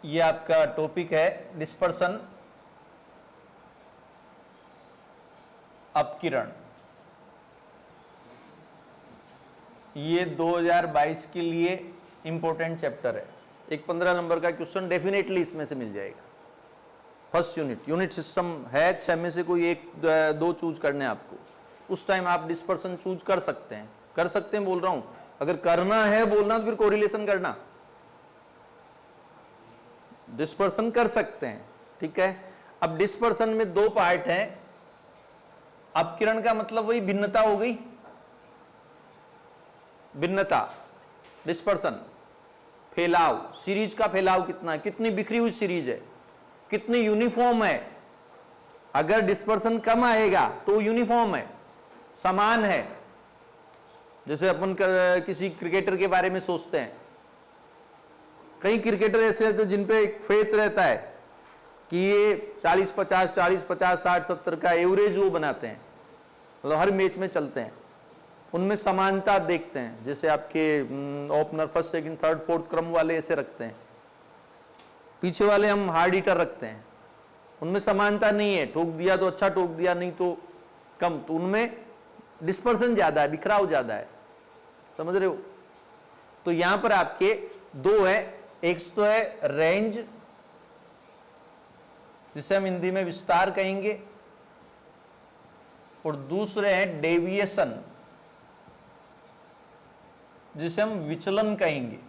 ये आपका टॉपिक है डिस्पर्सन अपकिरण। ये 2022 के लिए इंपॉर्टेंट चैप्टर है। एक 15 नंबर का क्वेश्चन डेफिनेटली इसमें से मिल जाएगा। फर्स्ट यूनिट सिस्टम है, 6 में से कोई एक दो चूज करने आपको। उस टाइम आप डिस्पर्सन चूज कर सकते हैं बोल रहा हूं। अगर करना है बोलना तो फिर कोरिलेशन करना, डिस्पर्सन कर सकते हैं, ठीक है। अब डिस्पर्सन में दो पार्ट हैं। अपकिरण का मतलब वही भिन्नता हो गई, भिन्नता। डिस्पर्सन फैलाव, सीरीज का फैलाव कितना है, कितनी बिखरी हुई सीरीज है, कितनी यूनिफॉर्म है। अगर डिस्पर्सन कम आएगा तो यूनिफॉर्म है, समान है। जैसे अपन किसी क्रिकेटर के बारे में सोचते हैं, कई क्रिकेटर ऐसे रहते हैं जिन पे एक फेथ रहता है कि ये 40-50, 60-70 का एवरेज वो बनाते हैं, मतलब हर मैच में चलते हैं। उनमें समानता देखते हैं। जैसे आपके opener first second third fourth क्रम वाले ऐसे रखते हैं, पीछे वाले हम हार्ड हिटर रखते हैं। उनमें समानता नहीं है, ठोक दिया तो अच्छा ठोक दिया, नहीं तो कम। तो उनमें डिस्पर्सन ज्यादा है, बिखराव ज्यादा है, समझ रहे हो। तो यहां पर आपके दो है, एक तो है रेंज जिसे हम हिंदी में विस्तार कहेंगे, और दूसरे हैं डेविएशन जिसे हम विचलन कहेंगे।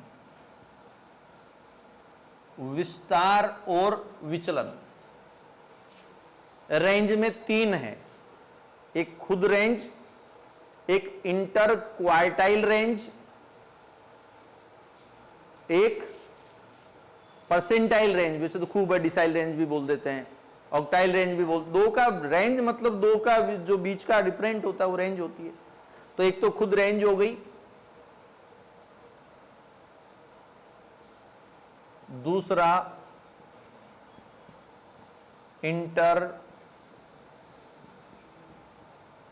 विस्तार और विचलन। रेंज में 3 है, एक खुद रेंज, एक इंटर क्वार्टाइल रेंज, एक परसेंटाइल रेंज। वैसे तो खूब है, डिसाइल रेंज भी बोल देते हैं, ऑक्टाइल रेंज भी बोल। दो का रेंज मतलब दो का जो बीच का डिफरेंट होता है वो रेंज होती है। तो एक तो खुद रेंज हो गई, दूसरा इंटर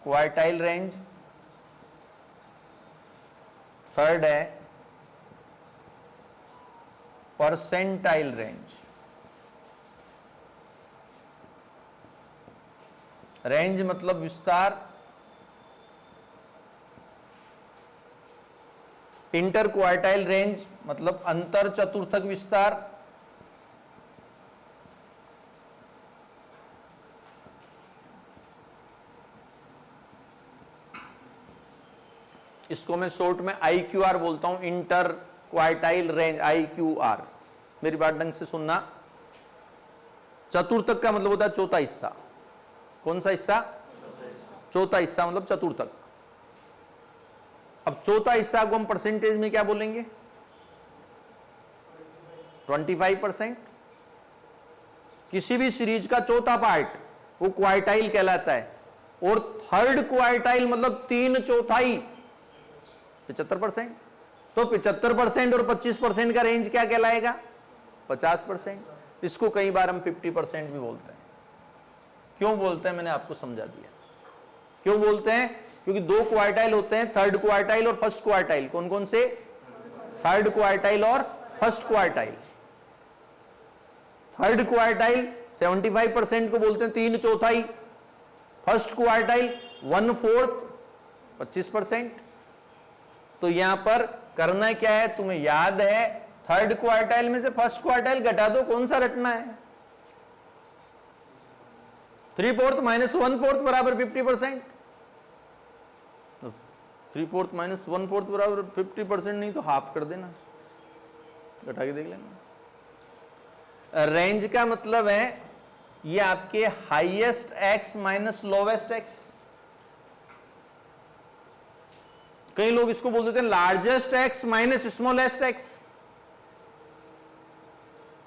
क्वार्टाइल रेंज, थर्ड है परसेंटाइल रेंज। रेंज मतलब विस्तार, इंटर क्वार्टाइल रेंज मतलब अंतर चतुर्थक विस्तार, इसको मैं शॉर्ट में IQR बोलता हूं, इंटर क्वार्टाइल रेंज, IQR। मेरी बात ढंग से सुनना। चतुर्थक का मतलब होता है चौथा हिस्सा। कौन सा हिस्सा? चौथा हिस्सा मतलब चतुर्थक। अब चौथा हिस्सा को हम परसेंटेज में क्या बोलेंगे? 25%। किसी भी सीरीज का चौथा पार्ट वो क्वार्टाइल कहलाता है। और थर्ड क्वार्टाइल मतलब 3/4, 75%। तो 75% और 25% का रेंज क्या कहलाएगा? 50%। इसको कई बार हम 50% भी बोलते हैं। क्यों बोलते हैं मैंने आपको समझा दिया। क्यों बोलते हैं? क्योंकि दो क्वार्टाइल होते हैं, थर्ड क्वार्टाइल और फर्स्ट क्वार्टाइल। कौन कौन से? थर्ड क्वार्टाइल और फर्स्ट क्वार्टाइल। थर्ड क्वार्टाइल 75% को बोलते हैं 3/4, फर्स्ट क्वार्टाइल 1/4, 25%। तो यहां पर करना क्या है, तुम्हें याद है थर्ड क्वार्टाइल में से फर्स्ट क्वार्टाइल घटा दो, कौन सा रटना है? 3/4 - 1/4 बराबर 50%। 3/4 - 1/4 बराबर 50%, नहीं तो हाफ कर देना, घटा के देख लेना। रेंज का मतलब है ये आपके highest x minus lowest x. कई लोग इसको बोल देते हैं largest x minus smallest x.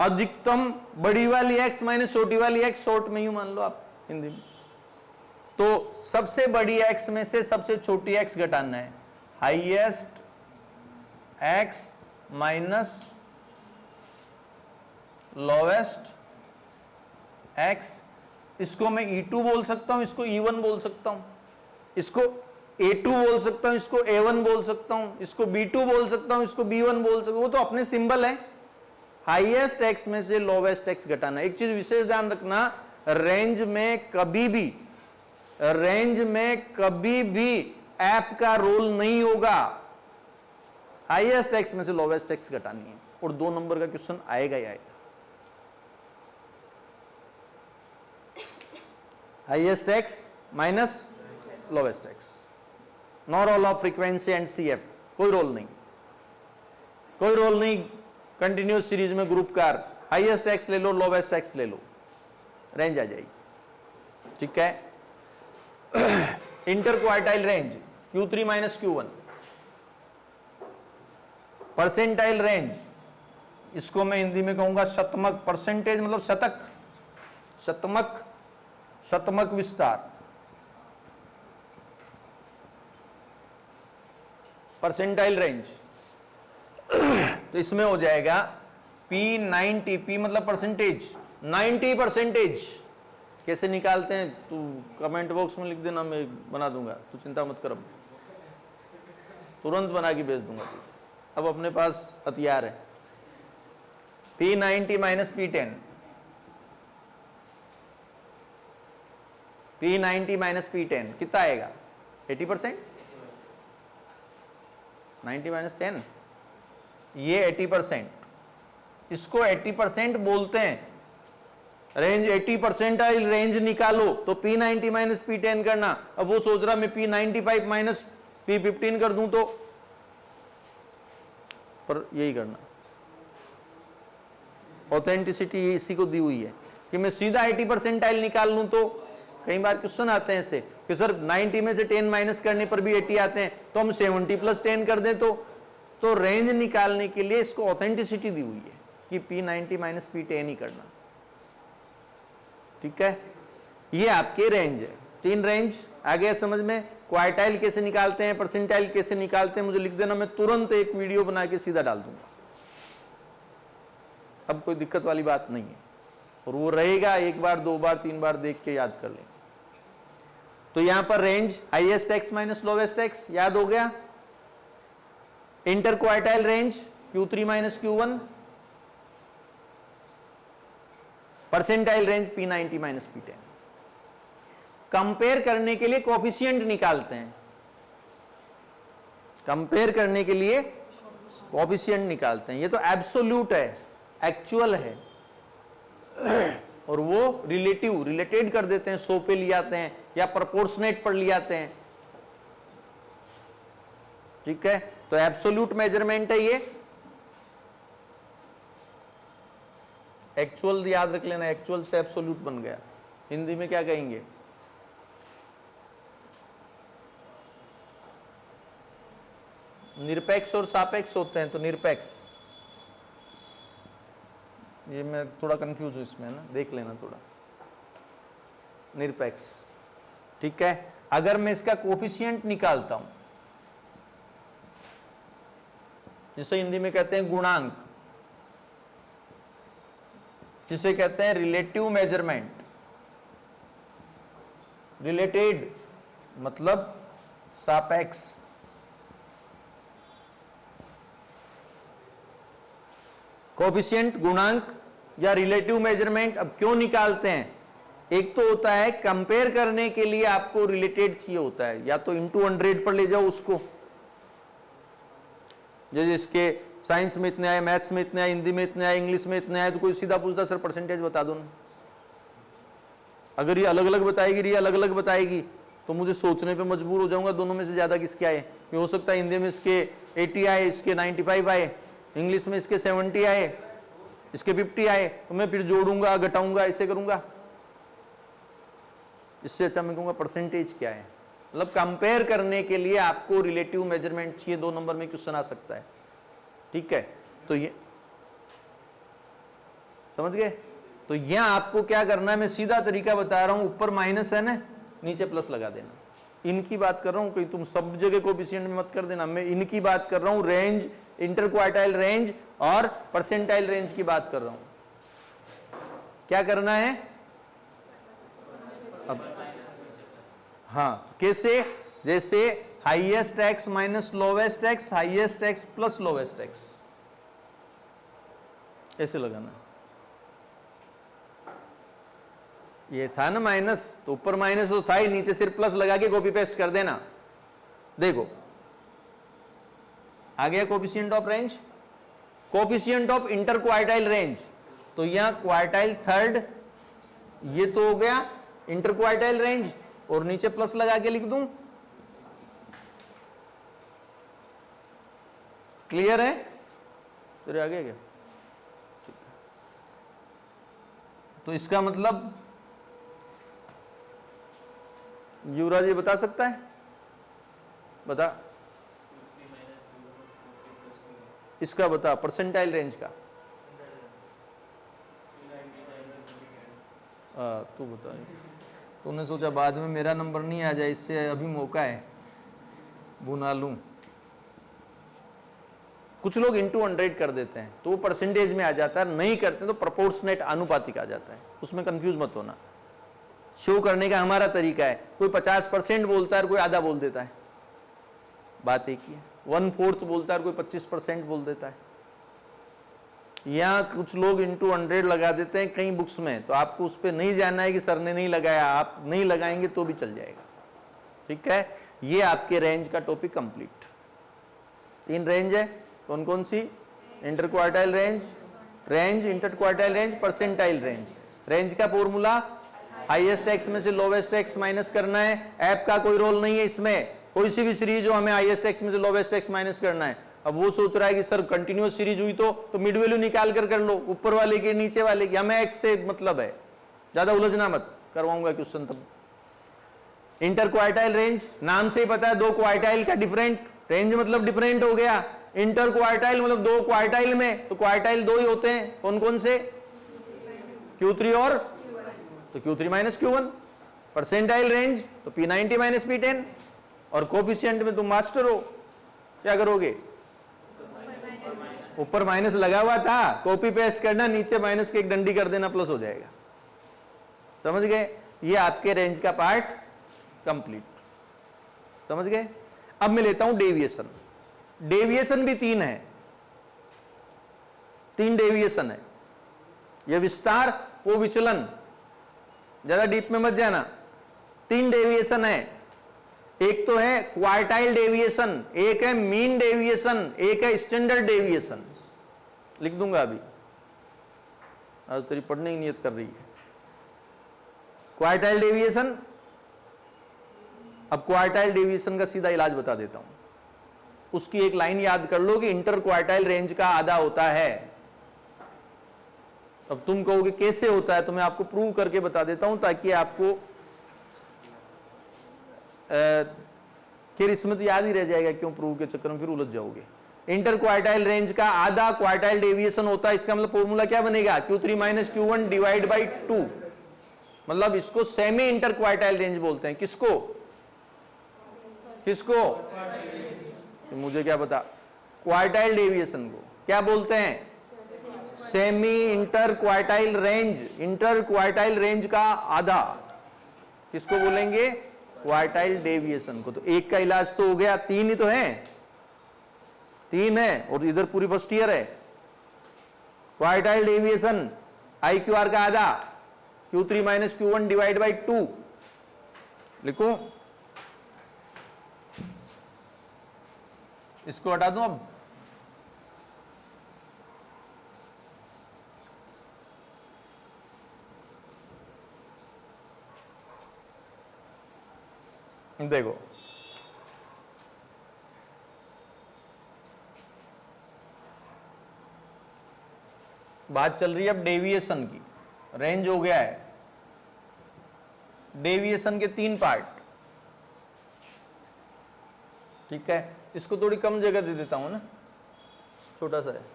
अधिकतम बड़ी वाली एक्स माइनस छोटी वाली एक्स, शॉर्ट में यूं मान लो आप हिंदी में। तो सबसे बड़ी एक्स में से सबसे छोटी एक्स घटाना है। Highest x minus lowest x. इसको मैं E2 बोल सकता हूं, इसको E1 बोल सकता हूं, इसको A2 बोल सकता हूं, इसको A1 बोल सकता हूं, इसको B2 बोल सकता हूं, इसको B1 बोल सकता हूं। वो तो अपने सिंबल है, हाईएस्ट एक्स में से लोवेस्ट एक्स घटाना। एक चीज विशेष ध्यान रखना, रेंज में कभी भी ऐप का रोल नहीं होगा। हाईएस्ट एक्स में से लोवेस्ट एक्स घटानी है और 2 नंबर का क्वेश्चन आएगा ही आएगा। Highest x minus lowest x, no role of frequency and CF, कोई रोल नहीं, कंटिन्यूस सीरीज में ग्रुप कार, हाईएस्ट एक्स ले लो, लोवेस्ट एक्स ले लो, रेंज आ जाएगी। ठीक है। Inter quartile range Q3 minus Q1, percentile range, इसको मैं हिंदी में कहूंगा शतमक, परसेंटेज मतलब शतक, शतमक विस्तार, परसेंटाइल रेंज। तो इसमें हो जाएगा P90, P मतलब परसेंटेज, 90%। कैसे निकालते हैं तू कमेंट बॉक्स में लिख देना, मैं बना दूंगा, तू चिंता मत कर, तुरंत बना के भेज दूंगा तू। अब अपने पास हथियार है। P90 minus P10, P90 minus P10 कितना आएगा? 80%। 90 माइनस 10, ये 80%, इसको 80% बोलते हैं। रेंज 80% रेंज निकालो तो P90 माइनस P10 करना। अब वो सोच रहा मैं P95 माइनस P15 कर दूं तो, पर यही करना। ऑथेंटिसिटी इसी को दी हुई है कि मैं सीधा 80% निकाल लूं तो, कई बार क्वेश्चन आते हैं ऐसे कि सर 90 में से 10 माइनस करने पर भी 80 आते हैं, तो हम 70 प्लस 10 कर दें तो रेंज निकालने के लिए इसको ऑथेंटिसिटी दी हुई है कि P90 माइनस P10 ही करना। ठीक है, ये आपके रेंज है। 3 रेंज आ गया समझ में। क्वार्टाइल कैसे निकालते हैं, परसेंटाइल कैसे निकालते हैं, मुझे लिख देना, मैं तुरंत एक वीडियो बना के सीधा डाल दूंगा। अब कोई दिक्कत वाली बात नहीं है, और वो रहेगा 1 बार 2 बार 3 बार देख के याद कर लें। तो यहां पर range highest x minus lowest x याद हो गया। Inter quartile range Q3 minus Q1, percentile range P90 minus P10। Compare करने के लिए कोफिशिएंट निकालते हैं, कंपेयर करने के लिए कोफिशिएंट निकालते हैं। ये तो एब्सोल्यूट है, एक्चुअल है, और वो रिलेटेड कर देते हैं, 100 पे ले आते हैं या प्रोपोर्शनेट पर ले आते हैं। ठीक है, तो एब्सोल्यूट मेजरमेंट है ये। एक्चुअल याद रख लेना, एक्चुअल से एब्सोल्यूट बन गया। हिंदी में क्या कहेंगे? निरपेक्ष और सापेक्ष होते हैं, तो निरपेक्ष। ये मैं थोड़ा कंफ्यूज हूं इसमें ना, देख लेना थोड़ा। निरपेक्ष, ठीक है। अगर मैं इसका कोफिशिएंट निकालता हूं, जिसे हिंदी में कहते हैं गुणांक, जिसे कहते हैं रिलेटिव मेजरमेंट, रिलेटेड मतलब सापेक्ष। कोफिशिएंट गुणांक या रिलेटिव मेजरमेंट अब क्यों निकालते हैं? एक तो होता है कंपेयर करने के लिए आपको रिलेटेड चाहिए होता है, या तो इंटू 100 पर ले जाओ उसको, जैसे इसके साइंस में इतने आए, मैथ्स में इतने आए, हिंदी में इतने आए, इंग्लिश में इतने आए, तो कोई सीधा पूछता सर परसेंटेज बता दो ना। अगर ये अलग अलग बताएगी, ये अलग अलग बताएगी, तो मुझे सोचने पे मजबूर हो जाऊंगा दोनों में से ज्यादा किसके आए। ये हो सकता है हिंदी में इसके 80 आए, इसके 95 आए, इंग्लिश में इसके 70 आए, इसके 50 आए, तो मैं फिर जोड़ूंगा घटाऊंगा ऐसे करूंगा। इससे अच्छा मैं कहूंगा परसेंटेज क्या है। मतलब कंपेयर करने के लिए आपको रिलेटिव मेजरमेंट चाहिए, 2 नंबर में क्वेश्चन आ सकता है। ठीक है, तो ये समझ गए। तो यहां आपको क्या करना है, मैं सीधा तरीका बता रहा हूं, ऊपर माइनस है ना, नीचे प्लस लगा देना। इनकी बात कर रहा हूं, कहीं तुम सब जगह कोफिशिएंट में मत कर देना, मैं इनकी बात कर रहा हूं, रेंज, इंटर क्वार्टाइल रेंज और परसेंटाइल रेंज की बात कर रहा हूं। क्या करना है अब? हाँ, कैसे? जैसे highest x minus lowest x, highest x plus lowest x, ऐसे लगाना, ये था ना माइनस, तो ऊपर माइनस तो था ही, नीचे सिर्फ प्लस लगा के कॉपी पेस्ट कर देना। देखो आ गया coefficient of range, coefficient of inter quartile range. तो यहां क्वार्टाइल थर्ड, ये तो हो गया इंटर क्वार्टाइल रेंज, और नीचे प्लस लगा के लिख दूं। क्लियर है? तेरे आ गया क्या? तो इसका मतलब युवराज ये बता सकता है? बता, इसका बता परसेंटाइल रेंज का। तू बता, तूने सोचा बाद में मेरा नंबर नहीं आ जाए, इससे अभी मौका है, बुना लूं। कुछ लोग इंटू 100 कर देते हैं तो वो परसेंटेज में आ जाता है, नहीं करते तो प्रोपोर्शनेट आनुपातिक आ जाता है, उसमें कंफ्यूज मत होना। शो करने का हमारा तरीका है, कोई 50% बोलता है और कोई आधा बोल देता है, बात एक ही है। 1/4 बोलता है और कोई 25% बोल देता है। यहाँ कुछ लोग इंटू 100 लगा देते हैं कई बुक्स में, तो आपको उस पर नहीं जाना है कि सर ने नहीं लगाया, आप नहीं लगाएंगे तो भी चल जाएगा। ठीक है, ये आपके रेंज का टॉपिक कंप्लीट। 3 रेंज है, कौन कौन सी? Interquartile range, range interquartile range, percentile range. Range का फॉर्मूला हाईएस्ट एक्स में से लोवेस्ट एक्स माइनस करना है। ऐप का कोई रोल नहीं है इसमें, कोई सी भी सीरीज हो हमें हाईएस्ट एक्स में से लोवेस्ट एक्स माइनस करना है। अब वो सोच रहा है कि सर कंटिन्यूअस सीरीज हुई तो मिड वैल्यू निकाल कर लो, ऊपर वाले के नीचे वाले की, हमें एक्स से मतलब है, ज्यादा उलझना मत, करवाऊंगा क्वेश्चन तब। इंटर क्वार्टाइल रेंज, नाम से ही पता है, 2 क्वार्टाइल का डिफरेंट, रेंज मतलब डिफरेंट हो गया। इंटर क्वार्टाइल मतलब 2 क्वार्टाइल में, तो क्वार्टाइल 2 ही होते हैं, कौन कौन से? Q3 और तो Q3 minus Q1। Percentile range तो P90 माइनस P10। और कोफिशिएंट में तुम मास्टर हो, क्या करोगे? ऊपर माइनस लगा हुआ था, कॉपी पेस्ट करना, नीचे माइनस की एक डंडी कर देना, प्लस हो जाएगा। समझ गए? ये आपके रेंज का पार्ट कंप्लीट। समझ गए? अब मैं लेता हूं डेविएशन। डेविएशन भी 3 है, 3 डेविएशन है। यह विस्तार, वो विचलन, ज्यादा डीप में मत जाना। 3 डेविएशन है। एक तो है क्वार्टाइल डेविएशन, एक है मीन डेविएशन, एक है स्टैंडर्ड डेविएशन। लिख दूंगा अभी, आज तेरी पढ़ने की नियत कर रही है। Quartile deviation. अब क्वार्टाइल डेविएशन का सीधा इलाज बता देता हूं। उसकी एक लाइन याद कर लो कि इंटर क्वार्टाइल रेंज का आधा होता है। अब तुम कहोगे कैसे होता है, तो मैं आपको प्रूव करके बता देता हूं, ताकि आपको फिर इसमें तो याद ही रह जाएगा, क्यों प्रूव के चक्कर में फिर उलझ जाओगे। इंटर क्वार्टाइल रेंज का आधा क्वार्टाइल डेविएशन होता है। इसका मतलब फॉर्मूला क्या बनेगा? Q3 minus Q1 divide by 2। मतलब इसको सेमी इंटर क्वार्टाइल रेंज बोलते हैं। किसको? किसको? तो मुझे क्या पता। क्वार्टाइल डेविएशन को क्या बोलते हैं? Semi inter quartile range. Interquartile range का आधा किसको बोलेंगे? क्वार्टाइल डेविएशन को। तो एक का इलाज तो हो गया, 3 ही तो है, 3 है, और इधर पूरी फर्स्ट ईयर है। क्वार्टाइल डेविएशन IQR का आधा, Q3 minus Q1 divide by 2। लिखो, इसको हटा दूं। अब देखो, बात चल रही है अब डेविएशन की। रेंज हो गया है, डेविएशन के 3 पार्ट। ठीक है, इसको थोड़ी कम जगह दे देता हूं ना, छोटा सा है।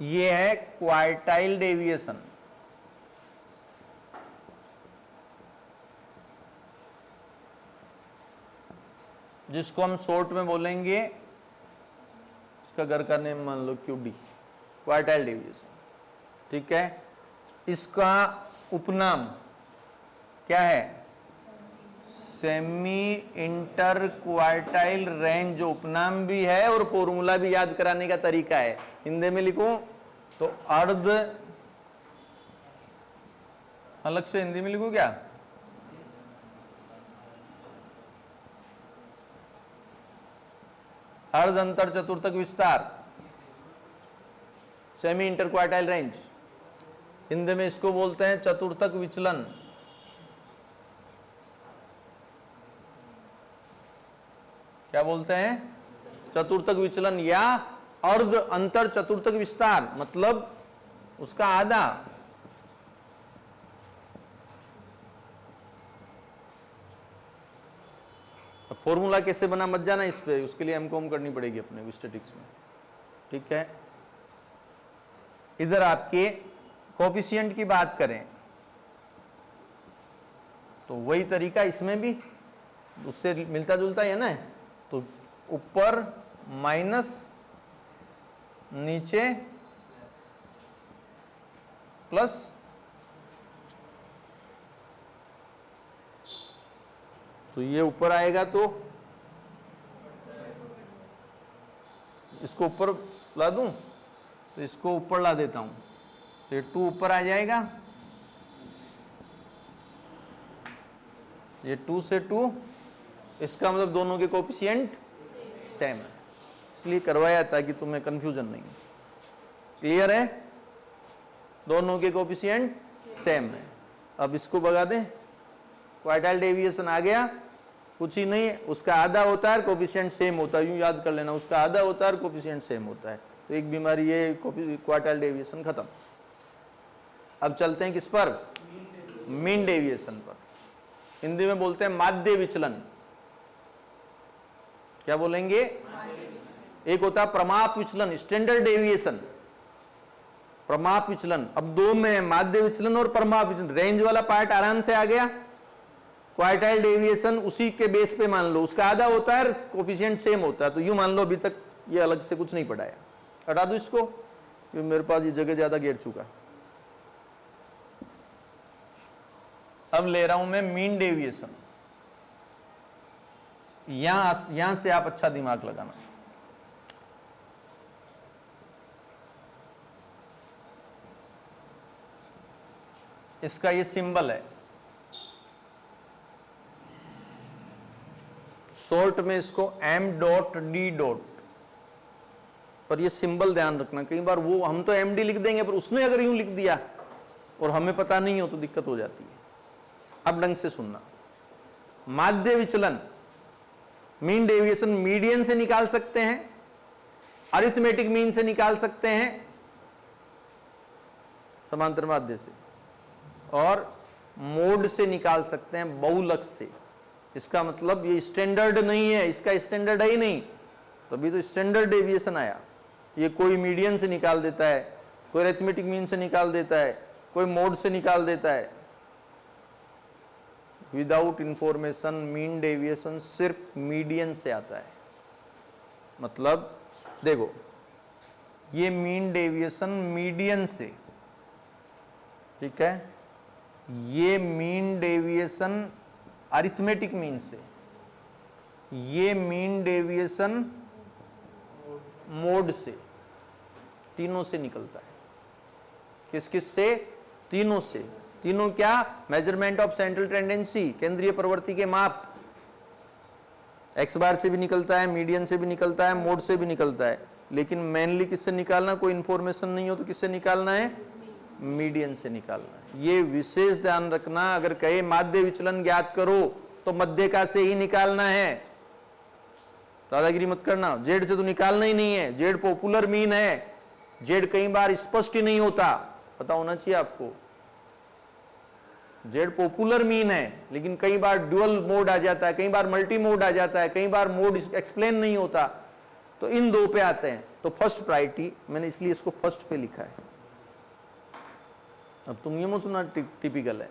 ये है क्वार्टाइल डेविएशन, जिसको हम शॉर्ट में बोलेंगे, इसका घर का नेम मान लो QD, क्वार्टाइल डेविएशन। ठीक है, इसका उपनाम क्या है? Semi inter quartile range. जो उपनाम भी है और फॉर्मूला भी याद कराने का तरीका है। हिंदी में लिखूं, तो अर्ध, अलग से हिंदी में लिखूं क्या? अर्ध अंतर चतुर्थक विस्तार, सेमी इंटरक्वार्टाइल रेंज, हिंदी में इसको बोलते हैं चतुर्थक विचलन। क्या बोलते हैं? चतुर्थक विचलन या अर्ध अंतर चतुर्थक विस्तार, मतलब उसका आधा। फॉर्मूला कैसे बना मत जाना इस पे, उसके लिए एमकॉम करनी पड़ेगी अपने स्टैटिक्स में, ठीक है। इधर आपके कोफिशिएंट की बात करें तो वही तरीका इसमें भी उससे मिलता जुलता है ना, तो ऊपर माइनस, नीचे प्लस, तो ये ऊपर आएगा तो इसको ऊपर ला दूं, तो इसको ऊपर ला देता हूं, तो ये 2 ऊपर आ जाएगा, ये 2 से 2, इसका मतलब दोनों के कोफिशिएंट सेम है, इसलिए करवाया ताकि तुम्हें कंफ्यूजन नहीं। क्लियर है? दोनों के कोफिशिएंट सेम है। अब इसको भगा दें, क्वार्टाइल डेविएशन आ गया, कुछ ही नहीं, उसका आधा होता है, कोफिशिएंट सेम होता है, यूं याद कर लेना, उसका आधा होता है, कोफिशिएंट सेम होता है, तो एक बीमारी ये क्वार्टाइल डेविएशन खत्म। अब चलते हैं किस पर? मीन डेविएशन पर। हिंदी में बोलते हैं माध्य विचलन। क्या बोलेंगे? एक होता है प्रमाप विचलन, स्टैंडर्ड डेविएशन, प्रमाप विचलन। अब दो में है, माध्य विचलन और प्रमाप विचलन। रेंज वाला पार्ट आराम से आ गया, क्वार्टाइल डेविएशन उसी के बेस पे मान लो, उसका आधा होता है, कोफिशिएंट सेम होता है, तो यूं मान लो अभी तक ये अलग से कुछ नहीं पढ़ाया। हटा दो इसको, क्योंकि मेरे पास ये जगह ज्यादा घेर चुका। अब ले रहा हूं मैं मीन डेविएशन। यहां से आप अच्छा दिमाग लगाना। इसका ये सिंबल है, शॉर्ट में इसको एम डॉट डी डॉट, पर ये सिंबल ध्यान रखना, कई बार वो हम तो एम डी लिख देंगे, पर उसने अगर यूं लिख दिया और हमें पता नहीं हो तो दिक्कत हो जाती है। अब ढंग से सुनना, माध्य विचलन, मीन डेविएशन मीडियन से निकाल सकते हैं, अरिथमेटिक मीन से निकाल सकते हैं, समांतर माध्य से, और मोड से निकाल सकते हैं, बहुलक से। इसका मतलब ये स्टैंडर्ड नहीं है, इसका स्टैंडर्ड है ही नहीं, तभी तो स्टैंडर्ड डेविएशन आया। ये कोई मीडियन से निकाल देता है, कोई अरिथमेटिक मीन से निकाल देता है, कोई मोड से निकाल देता है। विदाउट इंफॉर्मेशन मीन डेविएशन सिर्फ मीडियन से आता है। मतलब देखो, ये मीन डेविएशन मीडियन से, ठीक है, ये मीन डेविएशन अरिथमेटिक मीन से, ये मीन डेविएशन मोड से, तीनों से निकलता है। किस किस से? तीनों से। तीनों क्या? मेजरमेंट ऑफ सेंट्रल टेंडेंसी, केंद्रीय प्रवृत्ति के माप, एक्स बार से भी निकलता है, मीडियन से भी निकलता है, मोड से भी निकलता है। लेकिन मेनली किससे निकालना? कोई इंफॉर्मेशन नहीं हो तो किससे निकालना है? मीडियन से निकालना है। ये विशेष ध्यान रखना। अगर कहे माध्य विचलन ज्ञात करो तो मध्यिका से ही निकालना है, दादागिरी मत करना। जेड से तो निकालना ही नहीं है, जेड पॉपुलर मीन है, जेड कई बार स्पष्ट ही नहीं होता, पता होना चाहिए आपको। जेड पॉपुलर मीन है, लेकिन कई बार ड्यूअल मोड आ जाता है, कई बार मल्टी मोड आ जाता है, कई बार मोड एक्सप्लेन नहीं होता, तो इन दो पे आते हैं। तो फर्स्ट प्रायोरिटी, मैंने इसलिए इसको फर्स्ट पे लिखा है। अब तुम ये मत सुनना टिपिकल है,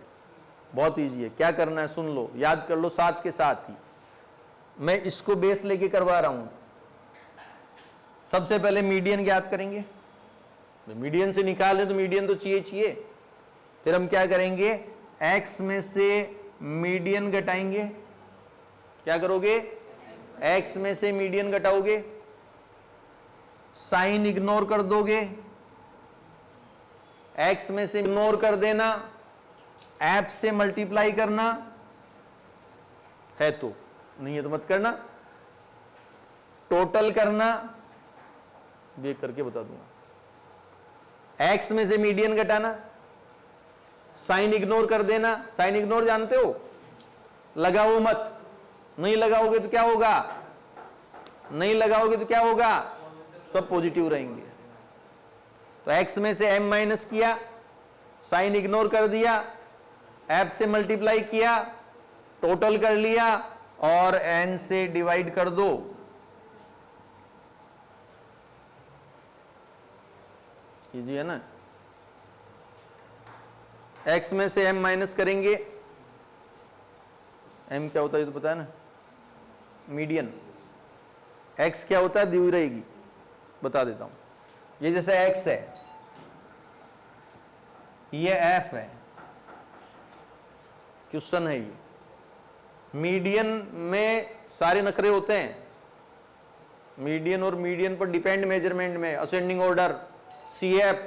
बहुत इजी है। क्या करना है सुन लो, याद कर लो साथ के साथ ही। मैं इसको बेस लेके करवा रहा हूं। सबसे पहले मीडियन ज्ञात करेंगे, मीडियन से निकाले तो मीडियन तो चाहिए। फिर हम क्या करेंगे? एक्स में से मीडियन घटाएंगे। क्या करोगे? एक्स में से मीडियन घटाओगे, साइन इग्नोर कर दोगे, एक्स में से इग्नोर कर देना, ऐप से मल्टीप्लाई करना है तो, नहीं है तो मत करना, टोटल करना, ये करके बता दूंगा, एक्स में से मीडियन घटाना, साइन इग्नोर कर देना। साइन इग्नोर जानते हो, लगाओ मत, नहीं लगाओगे तो क्या होगा, नहीं लगाओगे तो क्या होगा, सब पॉजिटिव रहेंगे। तो एक्स में से m माइनस किया, साइन इग्नोर कर दिया, ऐप से मल्टीप्लाई किया, टोटल कर लिया और n से डिवाइड कर दो। इजी है ना। x में से m माइनस करेंगे, m क्या होता है ये तो पता है ना, मीडियन। x क्या होता है, दी हुई रहेगी, बता देता हूं। ये जैसे x है, ये f है, क्वेश्चन है ये। मीडियन में सारे नखरे होते हैं, मीडियन और मीडियन पर डिपेंड मेजरमेंट में, असेंडिंग ऑर्डर, CF,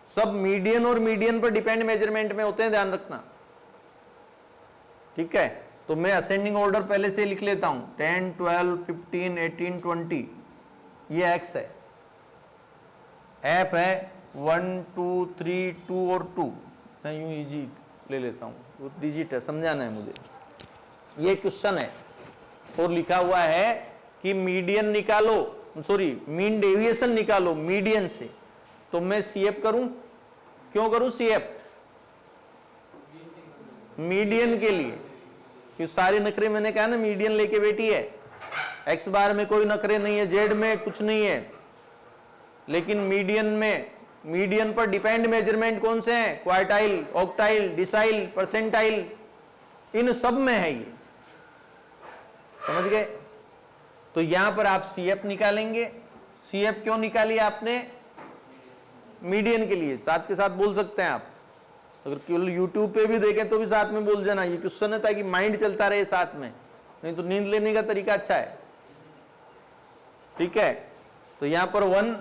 सब मीडियन और मीडियन पर डिपेंड मेजरमेंट में होते हैं, ध्यान रखना, ठीक है। तो मैं असेंडिंग ऑर्डर पहले से लिख लेता हूं, 10, 12, 15, 18, 20, ये x है, f है 1, 2, 3, 2 और 2, मैं यूं इजी ले लेता हूं, वो डिजिट है, समझाना है मुझे। ये क्वेश्चन है और लिखा हुआ है कि मीडियन निकालो, सॉरी मीन डेविएशन निकालो मीडियन से। तो मैं CF करूं, क्यों करूं CF, मीडियन के लिए, कि सारे नखरे मैंने कहा ना मीडियन लेके बैठी है, x बार में कोई नखरे नहीं है, z में कुछ नहीं है, लेकिन मीडियन में, मीडियन पर डिपेंड मेजरमेंट कौन से हैं, क्वार्टाइल, ऑक्टाइल, डिसाइल, परसेंटाइल, इन सब में है ये, समझ गए। तो यहां पर आप CF निकालेंगे। CF क्यों निकाली आपने, मीडियन के लिए, साथ के साथ बोल सकते हैं आप, अगर केवल YouTube पे भी देखें तो भी साथ में बोल देना, ये क्वेश्चन है ताकि माइंड चलता रहे साथ में, नहीं तो नींद लेने का तरीका अच्छा है, ठीक है। तो यहां पर 1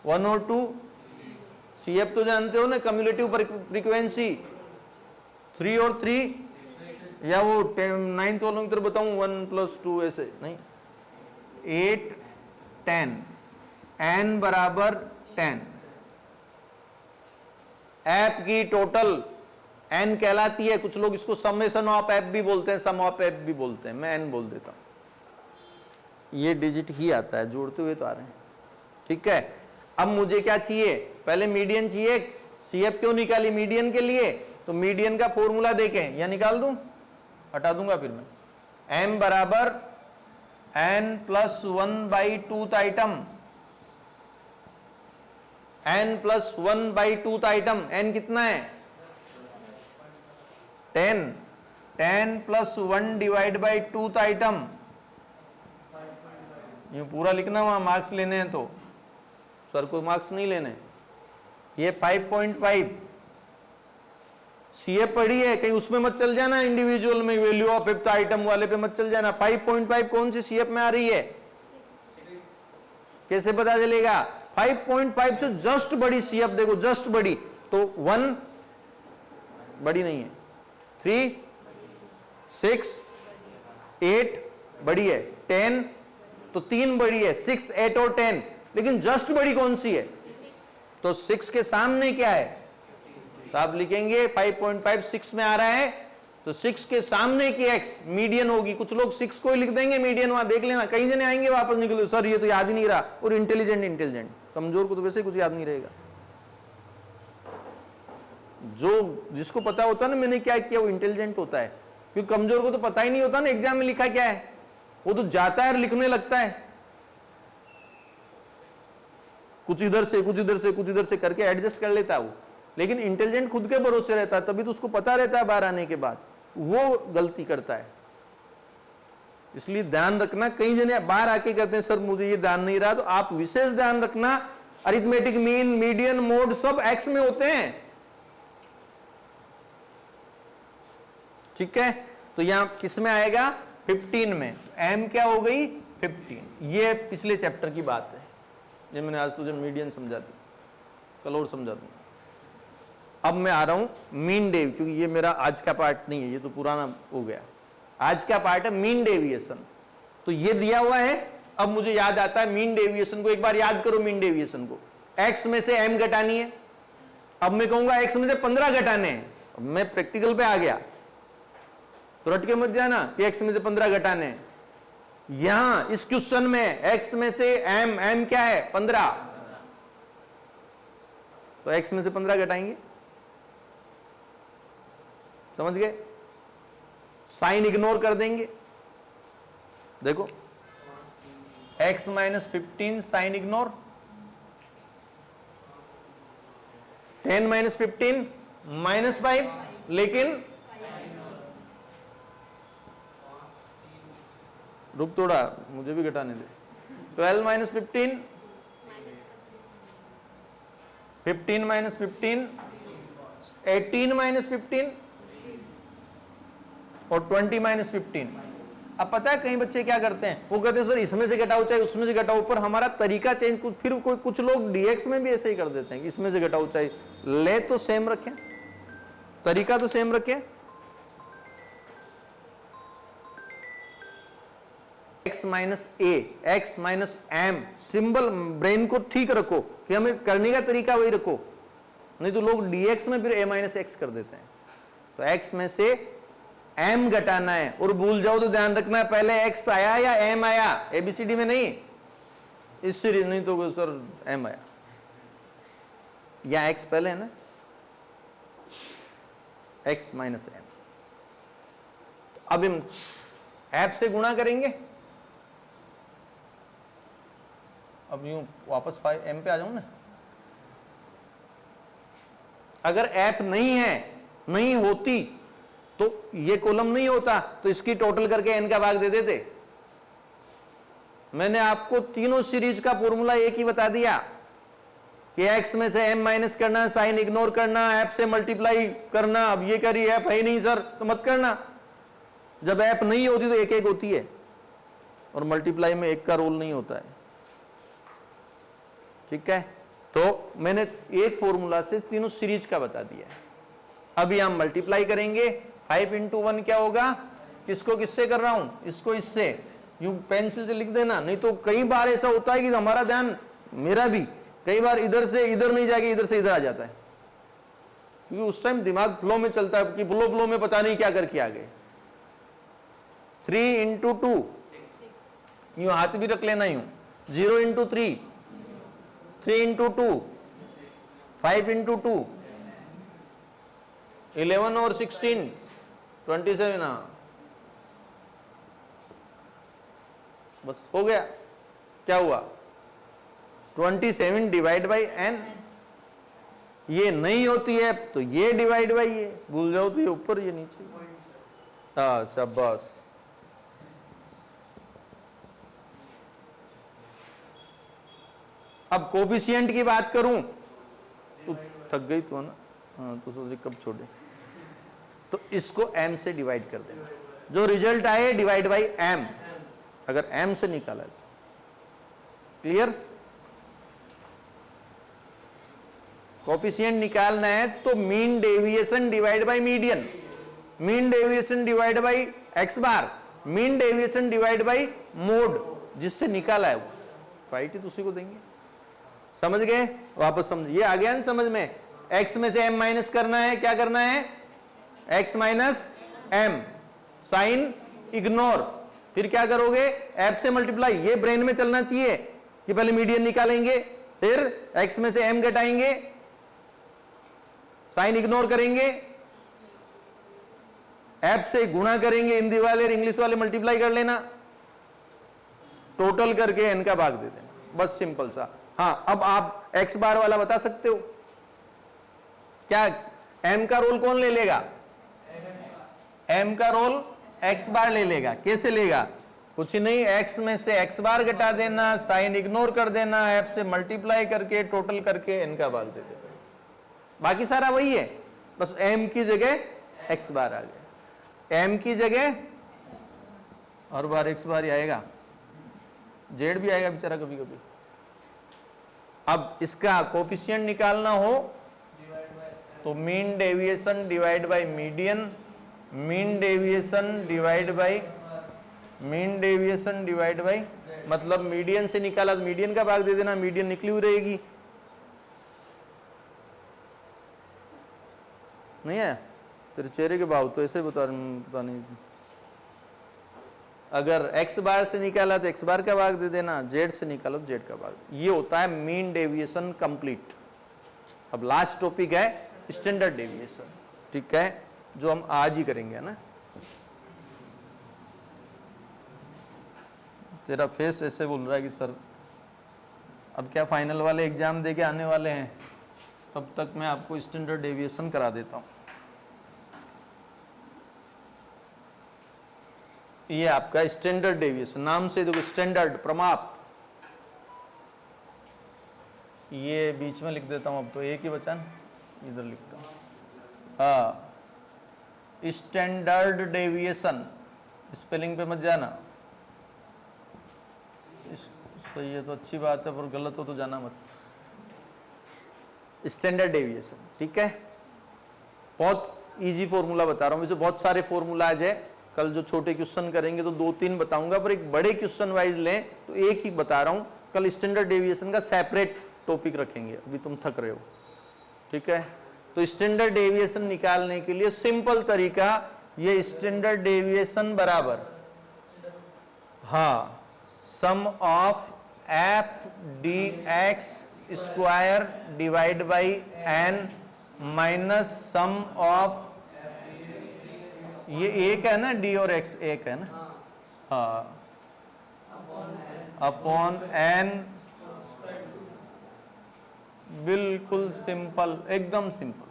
और 2, CF तो जानते हो ना, कम्युलेटिव फ्रीक्वेंसी, 3 और 3, या वो 9th वालों की तरफ बताऊं, 1 + 2 ऐसे नहीं, 8, 10, n बराबर 10, ऐप की टोटल n कहलाती है, कुछ लोग इसको समेशन ऑफ ऐप भी बोलते हैं, सम ऑफ ऐप भी बोलते हैं, मैं n बोल देता हूं, ये डिजिट ही आता है, जोड़ते हुए तो आ रहे हैं, ठीक है। अब मुझे क्या चाहिए, पहले मीडियन चाहिए। CF क्यों निकाली, मीडियन के लिए, तो मीडियन का फॉर्मूला देखें, या निकाल दूं, हटा दूंगा फिर मैं, m बराबर n + 1/2 item, n + 1/2 item, n कितना है 10, 10 + 1/2 आइटम, यूं पूरा लिखना, वहां मार्क्स लेने हैं तो, सर को मार्क्स नहीं लेने। ये 5.5 CF पढ़ी है, कहीं उसमें मत चल जाना, इंडिविजुअल में वैल्यू ऑफ फिफ्थ आइटम वाले पे मत चल जाना। 5.5 कौन सी CF में आ रही है, कैसे पता चलेगा, 5.5 से जस्ट बड़ी CF देखो, जस्ट बड़ी, तो 1 बड़ी नहीं है, 3, 6, 8 बड़ी है, 10 तो 3 बड़ी है, 6, 8 और 10, लेकिन जस्ट बड़ी कौन सी है, तो 6 के सामने क्या है, तो आप लिखेंगे 5.5 6 में आ रहा है, तो 6 के सामने की x मीडियन होगी। कुछ लोग 6 को ही लिख देंगे मीडियन, वहां देख लेना, कई जने आएंगे वापस निकले, सर ये तो याद ही नहीं रहा, और इंटेलिजेंट, कमजोर को तो वैसे कुछ याद नहीं रहेगा। जो जिसको पता होता है ना मैंने क्या किया, वो इंटेलिजेंट होता है, क्योंकि कमजोर को तो पता ही नहीं होता ना एग्जाम में लिखा क्या है, वो तो जाता है और लिखने लगता है, कुछ इधर से कुछ इधर से कुछ इधर से करके एडजस्ट कर लेता है वो। लेकिन इंटेलिजेंट खुद के भरोसे रहता है, तभी तो उसको पता रहता है बाहर आने के बाद, वो गलती करता है। इसलिए ध्यान रखना, कई जने बाहर आके कहते हैं सर मुझे ये ध्यान नहीं रहा, तो आप विशेष ध्यान रखना, अरिथमेटिक मीन, मीडियन, मोड सब x में होते हैं, ठीक है। तो यहां किस में आएगा, 15 में, m क्या हो गई 15। ये पिछले चैप्टर की बात है, ये मैंने आज तुझे मीडियन समझा दी, कल और समझा दूंगा। अब मैं आ रहा हूं मीन डेव, क्योंकि ये मेरा आज का पार्ट नहीं है, ये तो पुराना हो गया। आज का पार्ट है मीन डेविएशन। तो ये दिया हुआ है, अब मुझे याद आता है मीन डेविएशन को। एक बार याद करो मीन डेविएशन को। x में से m घटानी है, अब मैं कहूंगा x में से 15 घटाने हैं। अब मैं प्रैक्टिकल पे आ गया, तो रट के मत जाना कि x में से 15 घटाने हैं। यहां इस क्वेश्चन में x में से m क्या है 15, तो x में से 15 घटाएंगे। समझ गए? साइन इग्नोर कर देंगे। देखो x minus 15 sign ignore, 10 minus 15 minus 5, लेकिन रुक थोड़ा, मुझे भी घटाने दे। 12 माइनस 15, 15 माइनस 15, 18 माइनस 15 और 20 माइनस 15। अब पता है कई बच्चे क्या करते हैं, वो कहते हैं सर इसमें से घटाओ चाहे उसमें से घटाओ, पर हमारा तरीका चेंज, फिर कुछ लोग डीएक्स में भी ऐसे ही कर देते हैं कि इसमें से घटाओ चाहे, ले तो सेम रखें, तरीका तो सेम रखें। x minus A, X minus M, symbol brain को ठीक रखो कि हमें करने का तरीका वही रखो, नहीं तो लोग dx में फिर a माइनस एक्स कर देते हैं। तो x में से m घटाना है, और भूल जाओ तो ध्यान रखना है पहले x आया या m आया, ABCD में नहीं, इस सीरीज नहीं तो सर m आया या x पहले है ना, x माइनस एम। अब हम ऐप से गुणा करेंगे। अब यूं वापस m पे आ जाऊं ना। अगर ऐप नहीं है, नहीं होती, तो ये कॉलम नहीं होता, तो इसकी टोटल करके n का भाग दे देते। मैंने आपको तीनों सीरीज का फॉर्मूला एक ही बता दिया कि x में से m माइनस करना, साइन इग्नोर करना, ऐप से मल्टीप्लाई करना। अब ये करी ऐप है ही नहीं सर तो मत करना। जब ऐप नहीं होती तो एक एक होती है, और मल्टीप्लाई में एक का रोल नहीं होता है। ठीक है, तो मैंने एक फॉर्मूला से तीनों सीरीज का बता दिया है। अभी हम मल्टीप्लाई करेंगे। 5 इंटू 1 क्या होगा, किसको किससे कर रहा हूं, इसको इससे, यूं पेंसिल से लिख देना। नहीं तो कई बार ऐसा होता है कि हमारा ध्यान, मेरा भी कई बार इधर से इधर नहीं जाके इधर से इधर आ जाता है, क्योंकि उस टाइम दिमाग फ्लो में चलता है कि फ्लो में पता नहीं क्या करके आ गए। 3 इंटू 2, यूं हाथ भी रख लेना यूं। 0 इंटू 3, 3 इंटू 2, 5 इंटू 2, 11 और 16, 27। बस हो गया। क्या हुआ, 27 डिवाइड बाई n। ये नहीं होती है तो ये डिवाइड बाई ये, भूल जाओ तो ये ऊपर ये नीचे। अच्छा बस। अब कोफिशिएंट की बात करूं तो थक गई तो ना, हाँ तो सोचे कब छोड़े। तो इसको m से डिवाइड कर देना, जो रिजल्ट आए डिवाइड बाई m, अगर m से निकाला तो। क्लियर? कोफिशिएंट निकालना है तो mean deviation divide by median, mean deviation divide by x bar, mean deviation divide by mode, जिससे निकाला है वो राइट ही तो उसी को देंगे। समझ गए? वापस समझ, ये आ गया ना समझ में। x में से m माइनस करना है, क्या करना है, x minus m, sign ignore, फिर क्या करोगे, ऐप से मल्टीप्लाई। ये ब्रेन में चलना चाहिए कि पहले मीडियन निकालेंगे, फिर x में से m घटाएंगे, साइन इग्नोर करेंगे, ऐप से गुणा करेंगे, हिंदी वाले और इंग्लिश वाले मल्टीप्लाई कर लेना, टोटल करके n का भाग दे देना, बस सिंपल सा। हाँ, अब आप x बार वाला बता सकते हो क्या, m का रोल कौन ले लेगा, m का रोल x बार ले लेगा। कैसे लेगा, कुछ नहीं, x में से x बार घटा देना, साइन इग्नोर कर देना, ऐप से मल्टीप्लाई करके टोटल करके n का भाग दे देना, बाकी सारा वही है, बस m की जगह x बार आ गया, m की जगह हर बार x बार ही आएगा, z भी आएगा बेचारा कभी कभी। अब इसका कोफिशिएंट निकालना हो तो mean deviation divide by median, mean deviation divide by mean deviation divide by, मतलब मीडियन से निकाला तो मीडियन का भाग दे देना, मीडियन निकली हुई रहेगी। नहीं है तेरे चेहरे के भाव तो ऐसे बता नहीं। अगर x बार से निकाला तो x बार का भाग दे देना, z से निकाला तो z का भाग। ये होता है मीन डेविएशन कंप्लीट। अब लास्ट टॉपिक है स्टैंडर्ड डेविएशन, ठीक है, जो हम आज ही करेंगे ना। तेरा फेस ऐसे बोल रहा है कि सर अब क्या फाइनल वाले एग्जाम दे के आने वाले हैं, तब तक मैं आपको स्टैंडर्ड डेविएशन करा देता हूं। ये आपका स्टैंडर्ड डेविएशन, नाम से देखो स्टैंडर्ड, प्रमाप। ये बीच में लिख देता हूं, अब तो एक ही बचा ना, इधर लिखता हूं। हाँ, स्टैंडर्ड डेविएशन, स्पेलिंग पे मत जाना। सही है तो अच्छी बात है, पर गलत हो तो जाना मत। स्टैंडर्ड डेविएशन, ठीक है। बहुत इजी फॉर्मूला बता रहा हूं, वैसे बहुत सारे फॉर्मूलाज है। कल जो छोटे क्वेश्चन करेंगे तो 2-3 बताऊंगा, पर एक बड़े क्वेश्चन वाइज लें तो एक ही बता रहा हूं। कल स्टैंडर्ड डेविएशन का सेपरेट टॉपिक रखेंगे, अभी तुम थक रहे हो, ठीक है। तो स्टैंडर्ड डेविएशन निकालने के लिए सिंपल तरीका, ये स्टैंडर्ड डेविएशन बराबर, हाँ, sum of F D x square divide by N minus sum of, ये एक है ना, डी और एक्स एक है ना, हाँ, अपॉन एन। बिल्कुल सिंपल, एकदम सिंपल।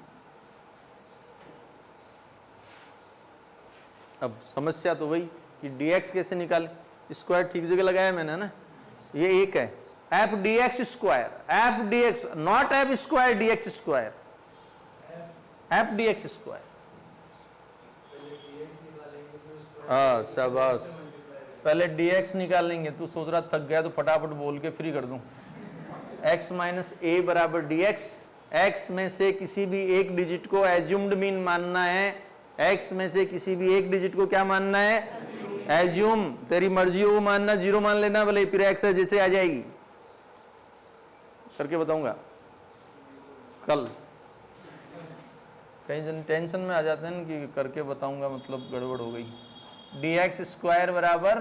अब समस्या तो वही कि dx कैसे निकाले, स्क्वायर ठीक जगह लगाया मैंने ना, ये एक है F D x square, F D x, not F square D x square, F D x square. हाँ शाबाश, पहले dx निकालेंगे। तू सोच रहा थक गया तो फटाफट बोल के फ्री कर दूं। x माइनस ए बराबर dx, x में से किसी भी एक डिजिट को एज्यूम्ड मीन मानना है, x में से किसी भी एक डिजिट को क्या मानना है, एज्यूम। तेरी मर्जी हो मानना, जीरो मान लेना भले, फिर x है जैसे आ जाएगी। करके बताऊंगा कल। कई जन टेंशन में आ जाते हैं कि करके बताऊंगा मतलब गड़बड़ हो गई। dx स्क्वायर बराबर,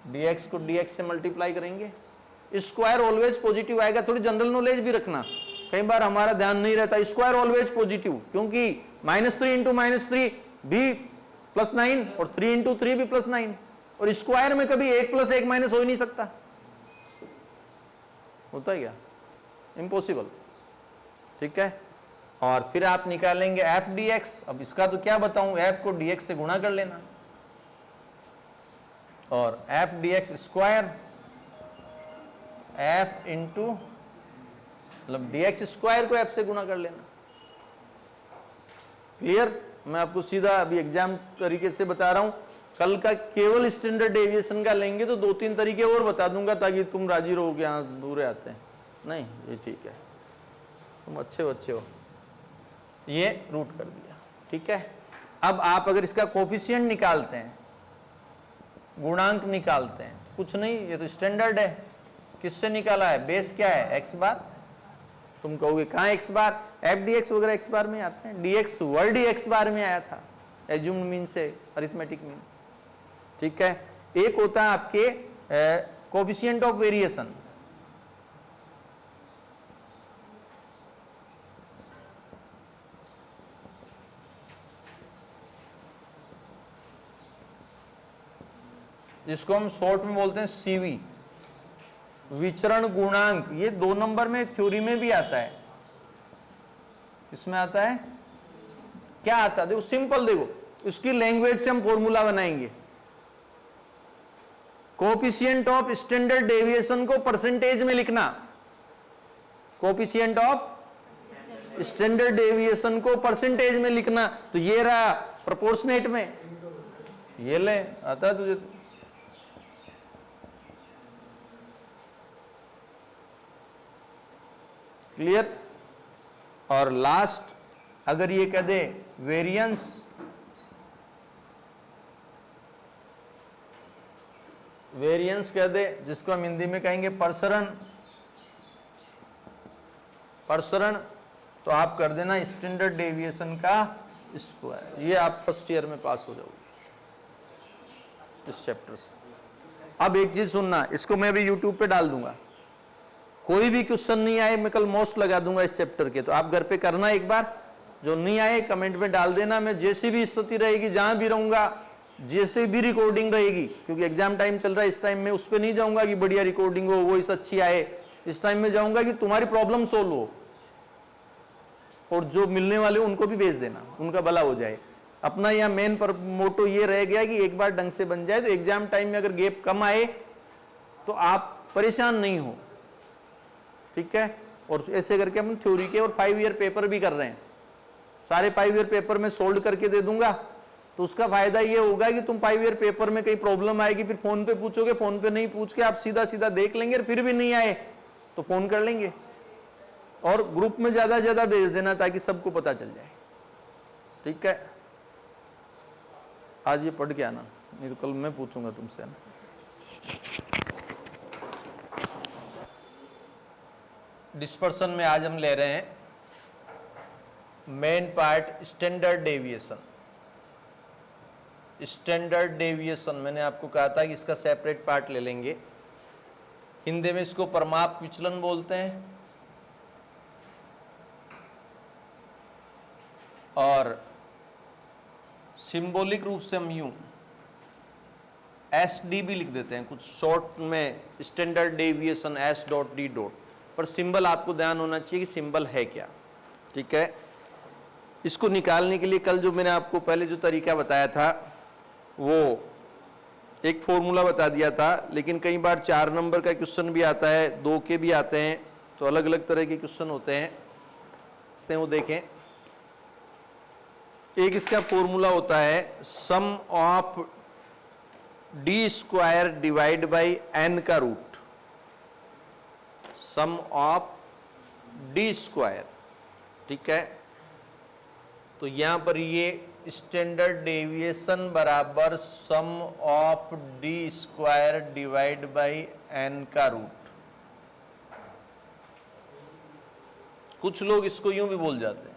dx को dx से मल्टीप्लाई करेंगे। स्क्वायर ऑलवेज पॉजिटिव आएगा, थोड़ी जनरल नॉलेज भी रखना, कई बार हमारा ध्यान नहीं रहता। स्क्वायर ऑलवेज पॉजिटिव, क्योंकि -3 इंटू -3 भी +9 और 3 इंटू 3 भी +9, और स्क्वायर में कभी 1 + 1 माइनस हो ही नहीं सकता। होता है क्या? इम्पॉसिबल, ठीक है। और फिर आप निकालेंगे एफ डी एक्स। अब इसका तो क्या बताऊं, एफ को dx से गुणा कर लेना, और F D x square, F into मतलब dx स्क्वायर को एफ से गुणा कर लेना। क्लियर? मैं आपको सीधा अभी एग्जाम तरीके से बता रहा हूं। कल का केवल स्टैंडर्ड डेविएशन का लेंगे तो 2-3 तरीके और बता दूंगा, ताकि तुम राजी रहो कि यहाँ दूर आते हैं। नहीं, ये ठीक है, तुम अच्छे बच्चे हो। ये रूट कर दिया, ठीक है। अब आप अगर इसका कोफिशिएंट निकालते हैं, गुणांक निकालते हैं, कुछ नहीं, ये तो स्टैंडर्ड है। किससे निकाला है? बेस क्या है? एक्स बार। तुम कहोगे कहाँ एक्स बार? एफ डी एक्स वगैरह एक्स बार में आते हैं। dx वर्ड ही एक्स बार में आया था, एज्यूम्ड मीन से, अरिथमेटिक मीन, ठीक है। एक होता है आपके कोफिशिएंट ऑफ वेरिएशन, जिसको हम शॉर्ट में बोलते हैं सीवी, विचरण गुणांक। ये 2 नंबर में थ्योरी में भी आता है। इसमें आता है क्या आता है? देखो सिंपल, देखो उसकी लैंग्वेज से हम फॉर्मूला बनाएंगे। कोफिशिएंट ऑफ स्टैंडर्ड डेविएशन को परसेंटेज में लिखना, कोफिशिएंट ऑफ स्टैंडर्ड डेविएशन को परसेंटेज में लिखना। तो ये रहा प्रोपोर्शनेट में, ये ले आता है तुझे। क्लियर। और लास्ट अगर ये कह दे वेरिएंस, वेरिएंस कह दे जिसको हम हिंदी में कहेंगे प्रसरण, प्रसरण, तो आप कर देना स्टैंडर्ड डेविएशन का स्क्वायर। ये आप फर्स्ट ईयर में पास हो जाओगे इस चैप्टर से। अब एक चीज सुनना, इसको मैं भी यूट्यूब पे डाल दूंगा, कोई भी क्वेश्चन नहीं आए मैं कल मोस्ट लगा दूंगा इस चैप्टर के, तो आप घर पे करना एक बार, जो नहीं आए कमेंट में डाल देना। मैं जैसी भी स्थिति रहेगी, जहां भी रहूंगा, जैसे भी रिकॉर्डिंग रहेगी, क्योंकि एग्जाम टाइम चल रहा है इस टाइम में, उस पर नहीं जाऊंगा कि बढ़िया रिकॉर्डिंग हो, वो इस अच्छी आए, इस टाइम में जाऊंगा कि तुम्हारी प्रॉब्लम सोल्व हो, और जो मिलने वाले उनको भी भेज देना, उनका भला हो जाए। अपना यहाँ मेन पर मोटो ये रह गया कि एक बार ढंग से बन जाए, तो एग्जाम टाइम में अगर गैप कम आए तो आप परेशान नहीं हो, ठीक है। और ऐसे करके हम थ्योरी के और 5 ईयर पेपर भी कर रहे हैं, सारे 5 ईयर पेपर में सोल्व करके दे दूंगा। तो उसका फायदा ये होगा कि तुम 5 ईयर पेपर में कहीं प्रॉब्लम आएगी, फिर फोन पे पूछोगे, फोन पे नहीं पूछ के आप सीधा सीधा देख लेंगे, फिर भी नहीं आए तो फोन कर लेंगे। और ग्रुप में ज्यादा से ज्यादा भेज देना ताकि सबको पता चल जाए, ठीक है। आज ये पढ़ के आना, नहीं तो कल मैं पूछूंगा तुमसे ना। डिस्पर्सन में आज हम ले रहे हैं main part standard deviation. Standard deviation मैंने आपको कहा था कि इसका सेपरेट पार्ट ले लेंगे। हिंदी में इसको परमाप विचलन बोलते हैं, और सिंबॉलिक रूप से हम यूं SD भी लिख देते हैं, कुछ शॉर्ट में स्टैंडर्ड डेविएशन S.D. पर सिंबल आपको ध्यान होना चाहिए कि सिंबल है क्या, ठीक है। इसको निकालने के लिए कल जो मैंने आपको पहले जो तरीका बताया था, वो एक फॉर्मूला बता दिया था, लेकिन कई बार 4 नंबर का क्वेश्चन भी आता है, 2 के भी आते हैं, तो अलग अलग तरह के क्वेश्चन होते हैं, तो वो देखें। एक इसका फॉर्मूला होता है sum of d² divide by n का रूट, सम ऑफ d², ठीक है। तो यहां पर ये स्टैंडर्ड डेविएशन बराबर sum of d² divide by n का रूट। कुछ लोग इसको यूं भी बोल जाते हैं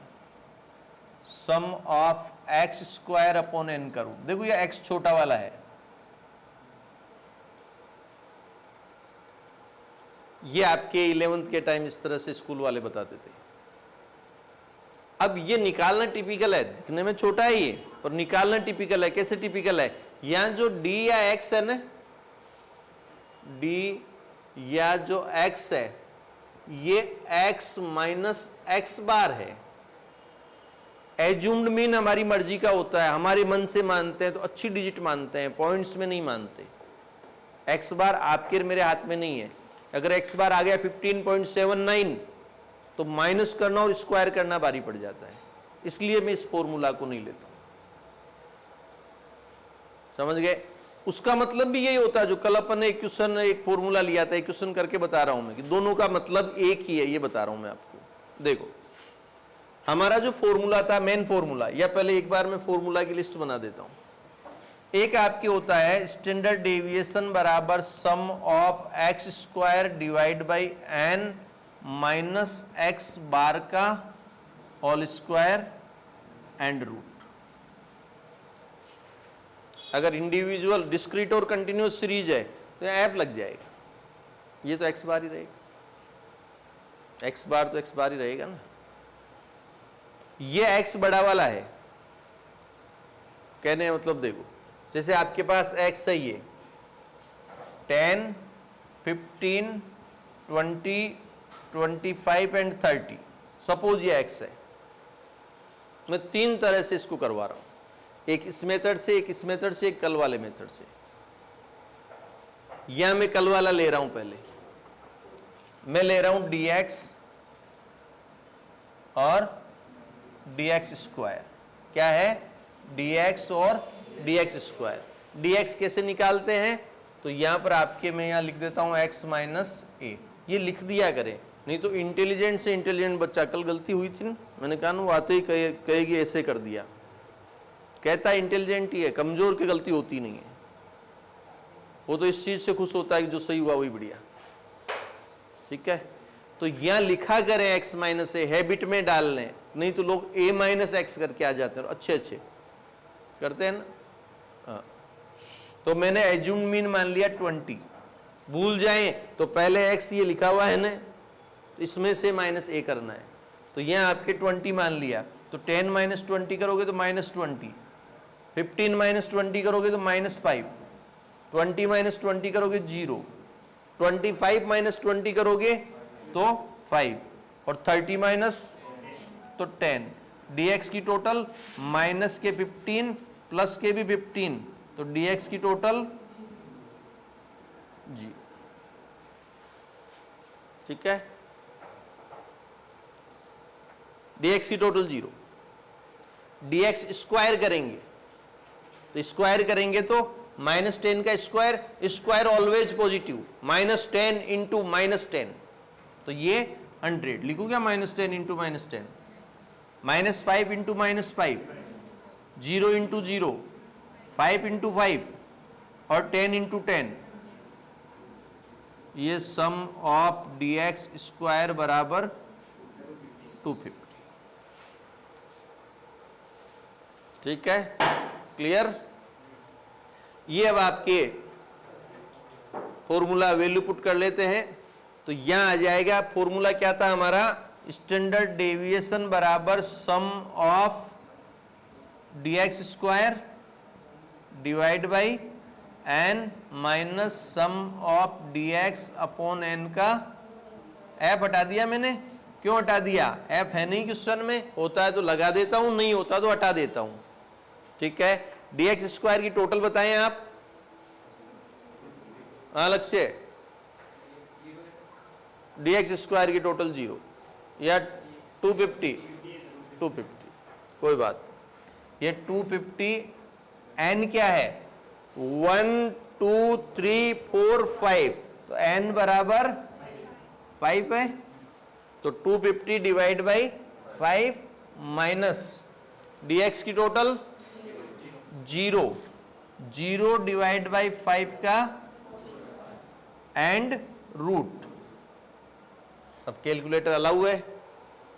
sum of x² upon n का रूट। देखो ये x छोटा वाला है, ये आपके 11th के टाइम इस तरह से स्कूल वाले बताते थे। अब ये निकालना टिपिकल है, दिखने में छोटा है ये, पर निकालना टिपिकल है। कैसे टिपिकल है? यहां जो d या x है ना, d या जो x है, ये x माइनस x बार है। एज्यूम्ड मीन हमारी मर्जी का होता है, हमारे मन से मानते हैं तो अच्छी डिजिट मानते हैं, पॉइंट्स में नहीं मानते। x बार आपके मेरे हाथ में नहीं है। अगर x बार आ गया 15.79 तो माइनस करना और स्क्वायर करना भारी पड़ जाता है, इसलिए मैं इस फॉर्मूला को नहीं लेता। समझ गए? उसका मतलब भी यही होता है जो कल अपन ने एक क्वेश्चन एक फॉर्मूला लिया था, एक क्वेश्चन करके बता रहा हूं मैं कि दोनों का मतलब एक ही है, ये बता रहा हूं मैं आपको। देखो हमारा जो फॉर्मूला था मेन फॉर्मूला, या पहले एक बार मैं फॉर्मूला की लिस्ट बना देता हूं। एक आपके होता है स्टैंडर्ड डेविएशन बराबर sum of x² divide by n minus x bar का होल स्क्वायर एंड रूट। अगर इंडिविजुअल डिस्क्रीट और कंटिन्यूअस सीरीज है तो f लग जाएगा, ये तो x बार ही रहेगा, x बार तो x बार ही रहेगा ना। ये x बड़ा वाला है, कहने मतलब देखो जैसे आपके पास x है, ये 10, 15, 20, 25 एंड 30, सपोज ये x है। मैं 3 तरह से इसको करवा रहा हूं, एक इस मेथड से, एक इस मेथड से, एक कल वाले मेथड से। यहां मैं कल वाला ले रहा हूं। पहले मैं ले रहा हूं dx और dx²। क्या है? dx और dx²। dx कैसे निकालते हैं? तो यहां पर आपके मैं यहां लिख देता हूं x माइनस a, ये लिख दिया करें। नहीं तो इंटेलिजेंट से इंटेलिजेंट बच्चा, कल गलती हुई थी ना, मैंने कहा ना वो आते ही कहेगी ऐसे कर दिया, कहता है इंटेलिजेंट ही है, कमजोर की गलती होती नहीं है, वो तो इस चीज से खुश होता है कि जो सही हुआ वही बढ़िया। ठीक है, तो यहां लिखा करें x माइनस ए, हैबिट में डाल लें, नहीं तो लोग a माइनस एक्स करके आ जाते हैं, अच्छे अच्छे करते हैं ना। हाँ, तो मैंने एज्यूम मीन मान लिया 20, भूल जाएं तो पहले x ये लिखा हुआ है ना, तो इसमें से माइनस ए करना है, तो यहां आपके 20 मान लिया, तो 10 माइनस 20 करोगे तो माइनस 20, 15 माइनस 20 करोगे तो माइनस 5, 20 माइनस 20 करोगे 0, 25 माइनस 20 करोगे तो 5, और 30 माइनस तो 10, dx की टोटल माइनस के 15 प्लस के भी 15, तो dx की टोटल जी। ठीक है, dx की टोटल 0, dx स्क्वायर करेंगे, तो स्क्वायर करेंगे तो माइनस 10 का square, square always positive, minus 10 into minus 10, तो ये 100 लिखू क्या, minus 10 into minus 10, minus 5 into minus 5, 0 into 0, 5 into 5 और 10 इंटू 10, ये सम ऑफ dx स्क्वायर बराबर 250। ठीक है, क्लियर। ये अब आपके फॉर्मूला वैल्यू पुट कर लेते हैं, तो यहां आ जाएगा, फॉर्मूला क्या था हमारा, स्टैंडर्ड डेविएशन बराबर sum of dx square divide by n minus sum of dx upon n का f हटा दिया मैंने, क्यों हटा दिया, f है नहीं क्वेश्चन में, होता है तो लगा देता हूं, नहीं होता तो हटा देता हूं। ठीक है, dx स्क्वायर की टोटल बताएं आप, अलग से dx स्क्वायर की टोटल 0 या 250, 250 कोई बात, ये 250, n क्या है 1 2 3 4 5, तो n बराबर 5 है, तो 250 डिवाइड बाई 5 माइनस dx की टोटल 0, 0 डिवाइड बाई 5 का एंड रूट, अब कैलकुलेटर अलाउ है।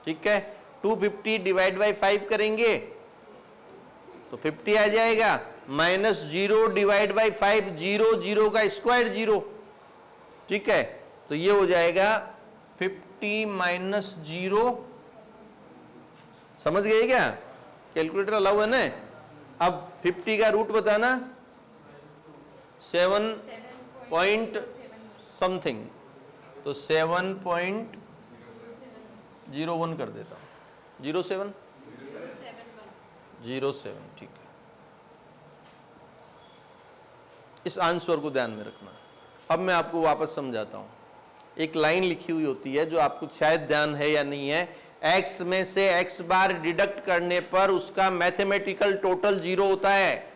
ठीक है, 250 डिवाइड बाई 5 करेंगे तो 50 आ जाएगा, माइनस 0 डिवाइड बाई 5, 0 0 का स्क्वायर 0। ठीक है, तो ये हो जाएगा 50 माइनस 0, समझ गए क्या, कैलकुलेटर अलाउ है ना। अब 50 का रूट बताना, 7 पॉइंट समथिंग, तो 7.01 कर देता हूं, 07 07। ठीक है, इस आंसर को ध्यान में रखना। अब मैं आपको वापस समझाता हूं, एक लाइन लिखी हुई होती है जो आपको शायद ध्यान है या नहीं है, x में से x बार डिडक्ट करने पर उसका मैथमेटिकल टोटल 0 होता है।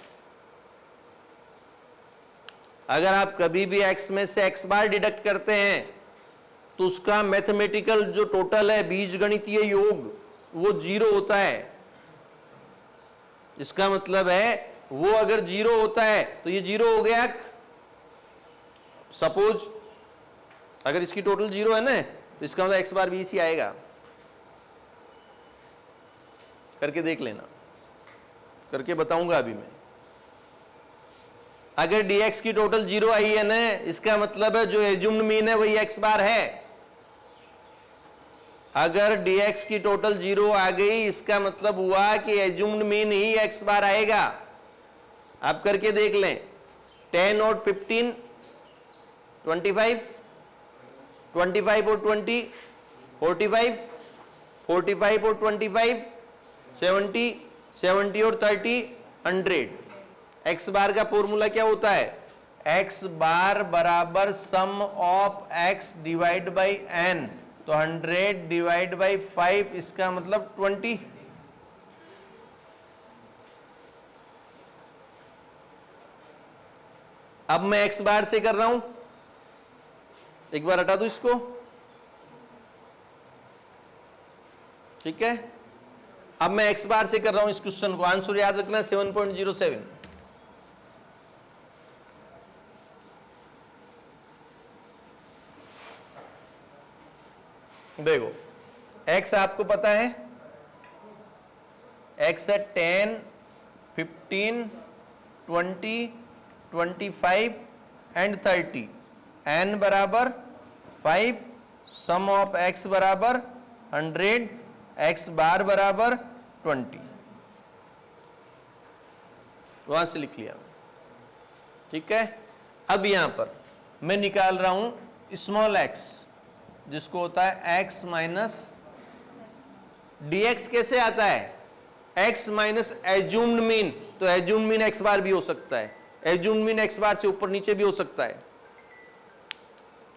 अगर आप कभी भी x में से x बार डिडक्ट करते हैं तो उसका मैथमेटिकल जो टोटल है, बीजगणितीय योग, वो 0 होता है। इसका मतलब है वो अगर 0 होता है तो ये 0 हो गया। सपोज अगर इसकी टोटल 0 है ना, तो इसका मतलब x बार भी इसी आएगा। करके देख लेना, करके बताऊंगा अभी मैं। अगर dx की टोटल 0 आई है ना, इसका मतलब है जो एज्यूम्ड मीन है वही x बार है। अगर dx की टोटल 0 आ गई, इसका मतलब हुआ कि एज्यूम्ड मीन ही x बार आएगा। आप करके देख लें, 10 और 15 25, 25 और 20 45, 45 और 25 70, 70 और 30 100। x बार का फॉर्मूला क्या होता है, x बार बराबर sum of x divide by n, तो 100 डिवाइड बाई 5, इसका मतलब 20। अब मैं x बार से कर रहा हूं, एक बार हटा दो इसको, ठीक है, अब मैं x बार से कर रहा हूं इस क्वेश्चन को। आंसर याद रखना 7.07। देखो x आपको पता है, x है 10, 15, 20, 25 एंड 30। n बराबर 5, सम ऑफ x बराबर 100, x बार बराबर 20। वहां से लिख लिया, ठीक है। अब यहां पर मैं निकाल रहा हूं स्मॉल x, जिसको होता है x माइनस dx। कैसे आता है? x माइनस एज्यूम्ड मीन, तो एज्यूम्ड मीन x बार भी हो सकता है, एज्यूम्ड मीन x बार से ऊपर नीचे भी हो सकता है,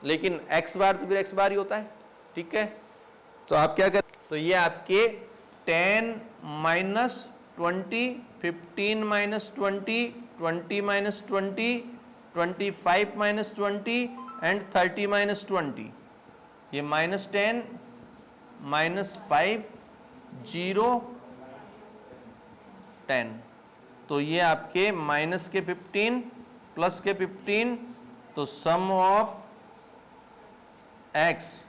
लेकिन x बार तो फिर x बार ही होता है, ठीक है। तो आप क्या कर, तो ये आपके 10 minus 20, 15 minus 20, 20 minus 20, 25 minus 20 and 30 minus 20। ये -10 -5 0 10। तो ये आपके माइनस के 15 प्लस के 15, तो सम ऑफ x,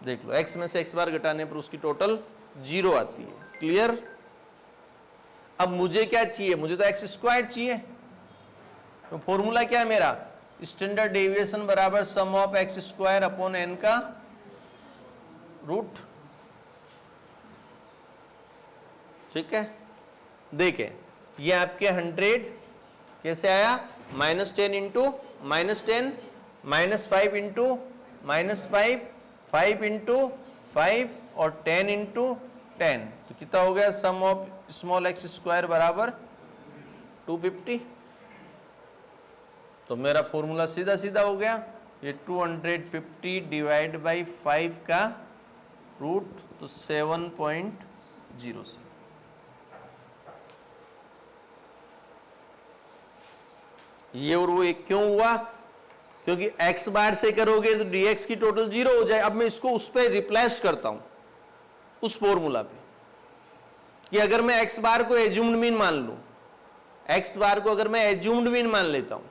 देख लो x में से x बार घटाने पर उसकी टोटल 0 आती है। क्लियर? अब मुझे क्या चाहिए? मुझे तो x स्क्वायर चाहिए। तो फॉर्मूला क्या है मेरा? स्टैंडर्ड डेविएशन बराबर sum of x square upon n का रूट। ठीक है, देखें ये आपके 100 कैसे आया? -10 इंटू -10, -5 इंटू -5, 5 इंटू 5 और 10 इंटू 10। तो कितना हो गया? Sum of small x square बराबर 250। तो मेरा फॉर्मूला सीधा सीधा हो गया, ये 250 डिवाइड बाई 5 का रूट, तो 7.06। ये और वो एक क्यों हुआ? क्योंकि x बार से करोगे तो dx की टोटल 0 हो जाए। अब मैं इसको उस पर रिप्लेस करता हूं, उस फॉर्मूला पे, कि अगर मैं x बार को एज्यूम्ड मीन मान लूं, x बार को अगर मैं एज्यूम्ड मीन मान लेता हूं,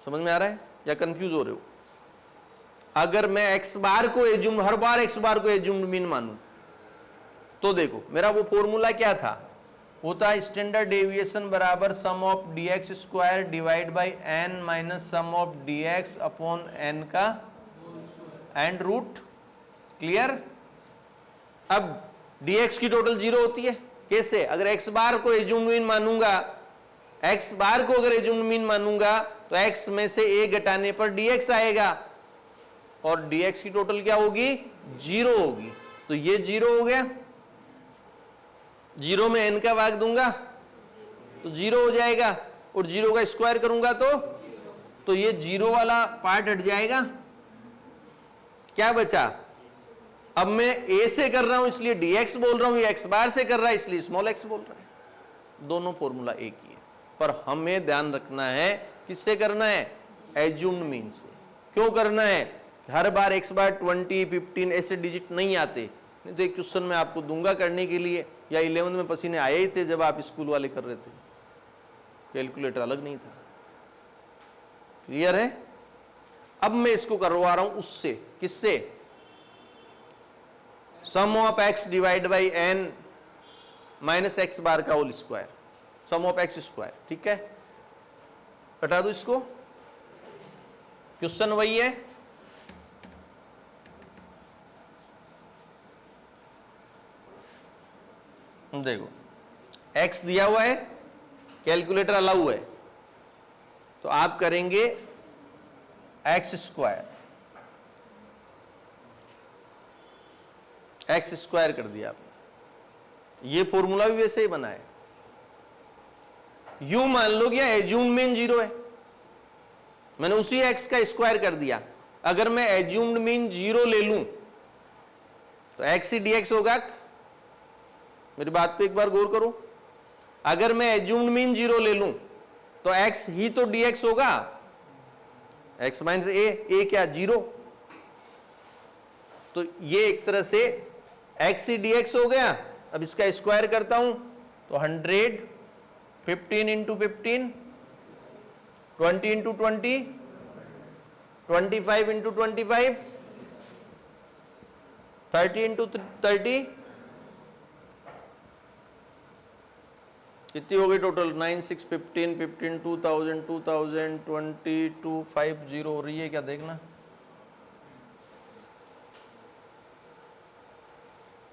समझ में आ रहा है या कंफ्यूज हो रहे हो? अगर मैं x बार को एज्यूम्ड, हर बार x बार को एज्यूम्ड मीन मानूं, तो देखो मेरा वो फॉर्मूला क्या था? होता है स्टैंडर्ड डेविएशन बराबर sum of dx square divide by n minus sum of dx upon n का एंड रूट। क्लियर? अब dx की टोटल 0 होती है। कैसे? अगर x बार को एज्यूम्ड मीन मानूंगा, x बार को अगर एज्यूम्ड मीन मानूंगा तो x में से a घटाने पर dx आएगा, और dx की टोटल क्या होगी? 0 होगी। तो ये 0 हो गया, 0 में n का भाग दूंगा तो 0 हो जाएगा, और 0 का स्क्वायर करूंगा तो ये 0 वाला पार्ट हट जाएगा। क्या बचा? अब मैं a से कर रहा हूं इसलिए dx बोल रहा हूं, ये x बार से कर रहा है इसलिए स्मॉल x बोल रहा है। दोनों फॉर्मूला एक ही है, पर हमें ध्यान रखना है किससे करना है? एज्यूम्ड मीन से। क्यों करना है? हर बार x बार 20, 15 ऐसे डिजिट नहीं आते। नहीं तो एक क्वेश्चन मैं आपको दूंगा करने के लिए, या 11th में पसीने आए ही थे जब आप स्कूल वाले कर रहे थे, कैलकुलेटर अलग नहीं था। क्लियर है? अब मैं इसको करवा रहा हूं उससे, किससे? Sum of x divide by n minus x bar का whole square, sum of x square. ठीक है, हटा दो इसको, क्वेश्चन वही है। देखो x दिया हुआ है, कैलकुलेटर अलाउ है, तो आप करेंगे एक्स स्क्वायर, एक्स स्क्वायर कर दिया आपने। ये फॉर्मूला भी वैसे ही बना है। यूं मान लो कि एज्यूम्ड मीन 0 है, मैंने उसी x का स्क्वायर कर दिया। अगर मैं एज्यूम्ड मीन 0 ले लूं तो x ही dx होगा। मेरी बात पे एक बार गौर करो, अगर मैं एज्यूम्ड मीन 0 ले लूं तो x ही तो dx होगा, x माइनस a, क्या 0। तो ये एक तरह से x ही dx हो गया। अब इसका स्क्वायर करता हूं तो 100, 15 इंटू 15, 20 इंटू 20, 25 इंटू 25, 30 इंटू 30, कितनी हो गई टोटल? 9, 6, 15, 15, 2000, 2000, 20, 250 हो रही है क्या देखना,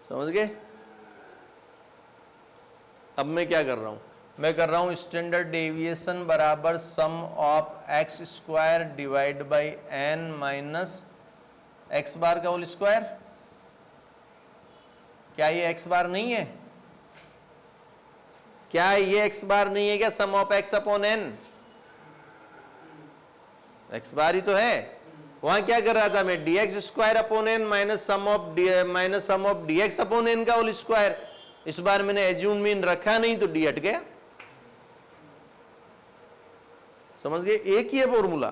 समझ गए? अब मैं क्या कर रहा हूं, मैं कर रहा हूं स्टैंडर्ड डेविएशन बराबर sum of x square divide by N minus x bar का होल स्क्वायर। क्या ये एक्स बार नहीं है? क्या ये एक्स बार नहीं है क्या? Sum of x upon n x bar ही तो है। वहां क्या कर रहा था मैं? D x square upon n minus sum of d x upon n का होल स्क्वायर। इस बार मैंने एज्यूम मीन रखा नहीं तो डी हट गया, समझ गए? एक ही है फॉर्मूला,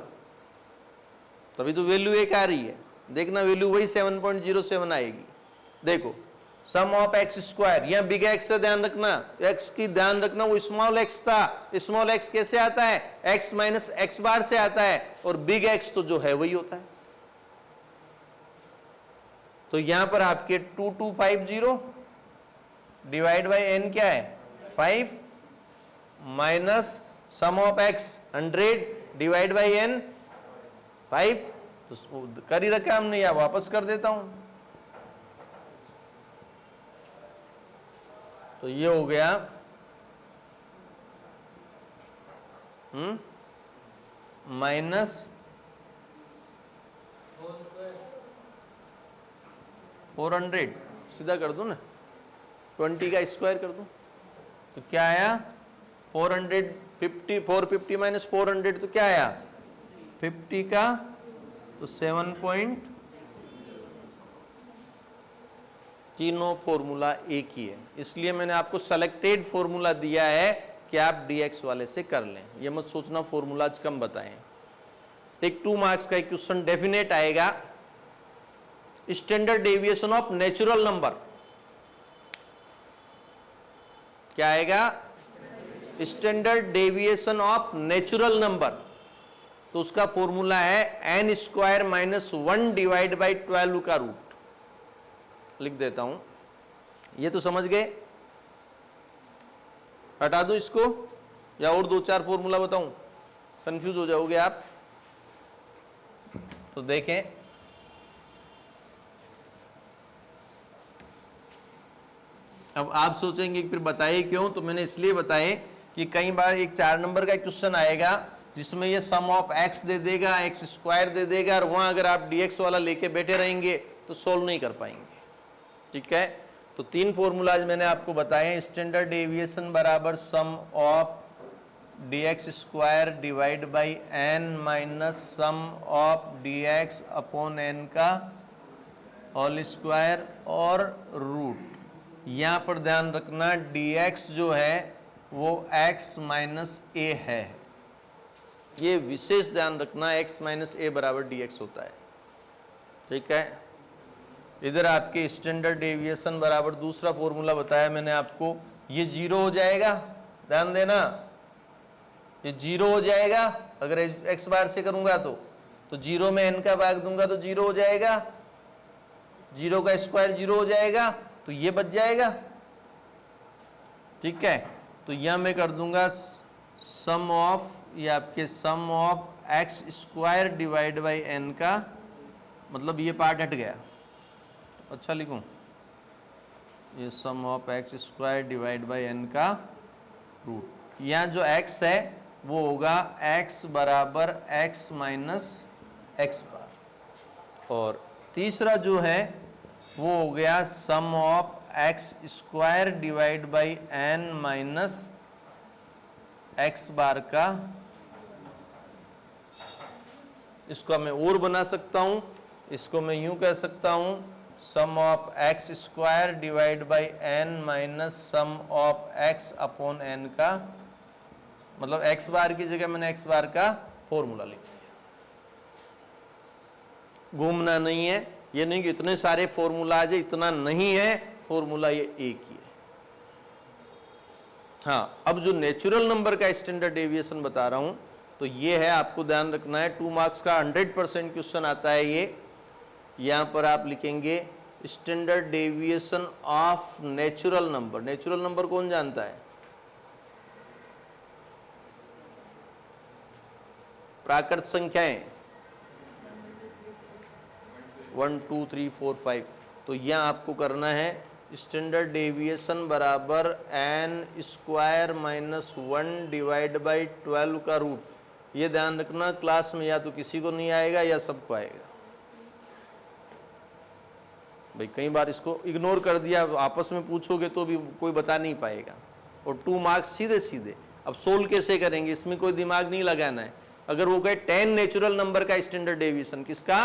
तभी तो वैल्यू एक आ रही है। देखना वैल्यू वही 7.07 आएगी। देखो सम ऑफ एक्स स्क्वायर, यहां बिग एक्स से ध्यान रखना, एक्स की ध्यान रखना, वो स्मॉल एक्स था। स्मॉल एक्स कैसे आता है? एक्स माइनस एक्स बार से आता है, और बिग एक्स तो जो है वही होता है। तो यहां पर आपके 2250 डिवाइड बाई एन क्या है? 5 minus sum of x 100 divide by n 5, तो कर ही रखा हमने, या वापस कर देता हूं। तो ये हो गया माइनस 400, सीधा कर दो ना, 20 का स्क्वायर कर दो तो क्या आया? 450, 450 माइनस 400 तो क्या आया? 50 का, तो 7 तीनों फॉर्मूला एक ही है। इसलिए मैंने आपको सेलेक्टेड फॉर्मूला दिया है कि आप dx वाले से कर लें। ये मत सोचना फॉर्मूलाज कम बताएं। एक 2 मार्क्स का एक क्वेश्चन डेफिनेट आएगा, standard deviation of natural number. क्या आएगा? Standard deviation of natural number. तो उसका फॉर्मूला है n square minus 1 divide by 12 का रूट। लिख देता हूं, ये तो समझ गए। हटा दूं इसको या और 2-4 फॉर्मूला बताऊं? कंफ्यूज हो जाओगे आप। तो देखें, अब आप सोचेंगे कि फिर बताए क्यों? तो मैंने इसलिए बताए कि कई बार एक 4 नंबर का क्वेश्चन आएगा जिसमें ये सम ऑफ एक्स दे देगा, एक्स स्क्वायर दे देगा, और वहां अगर आप dx वाला लेके बैठे रहेंगे तो सोल्व नहीं कर पाएंगे। ठीक है, तो 3 फॉर्मूलाज मैंने आपको बताए। स्टैंडर्ड डेविएशन बराबर sum of dx square divide by n minus sum of dx upon n का होल स्क्वायर और रूट। यहां पर ध्यान रखना dx जो है वो x माइनस a है। ये विशेष ध्यान रखना, x माइनस a बराबर dx होता है। ठीक है, इधर आपके स्टैंडर्ड डेविएशन बराबर दूसरा फॉर्मूला बताया मैंने आपको, ये 0 हो जाएगा। ध्यान देना, ये 0 हो जाएगा अगर x बार से करूंगा तो 0 में n का भाग दूंगा तो 0 हो जाएगा, 0 का स्क्वायर 0 हो जाएगा, तो ये बच जाएगा। ठीक है, तो यह मैं कर दूंगा सम ऑफ, ये आपके sum of x square divide by n का, मतलब ये पार्ट हट गया। अच्छा लिखूं, ये sum of x square divide by n का रूट। यहाँ जो x है वो होगा x बराबर x माइनस एक्स बार, और तीसरा जो है वो हो गया sum of x square divide by N minus x bar का। इसको मैं और बना सकता हूं, इसको मैं यूं कह सकता हूं sum of x square divide by N minus sum of x upon n का, मतलब एक्स बार की जगह मैंने एक्स बार का फॉर्मूला लिख दिया। घूमना नहीं है, ये नहीं कि इतने सारे फॉर्मूलाज है, इतना नहीं है, फॉर्मूला ये एक ही है। हाँ, अब जो नेचुरल नंबर का स्टैंडर्ड डेविएशन बता रहा हूं, तो ये है, आपको ध्यान रखना है, 2 मार्क्स का 100% क्वेश्चन आता है ये। यहां पर आप लिखेंगे standard deviation of natural number. Natural number कौन जानता है? प्राकृत संख्याएं 1 2 3 4 5। तो यह आपको करना है स्टैंडर्ड डेविएशन बराबर n square minus 1 divide by 12 का रूट। ये ध्यान रखना, क्लास में या तो किसी को नहीं आएगा या सबको आएगा। भाई कई बार इसको इग्नोर कर दिया, आपस में पूछोगे तो भी कोई बता नहीं पाएगा। और 2 मार्क्स सीधे सीधे। अब सोल्व कैसे करेंगे, इसमें कोई दिमाग नहीं लगाना है। अगर वो कहे 10 नेचुरल नंबर का स्टैंडर्ड डेविएशन, किसका?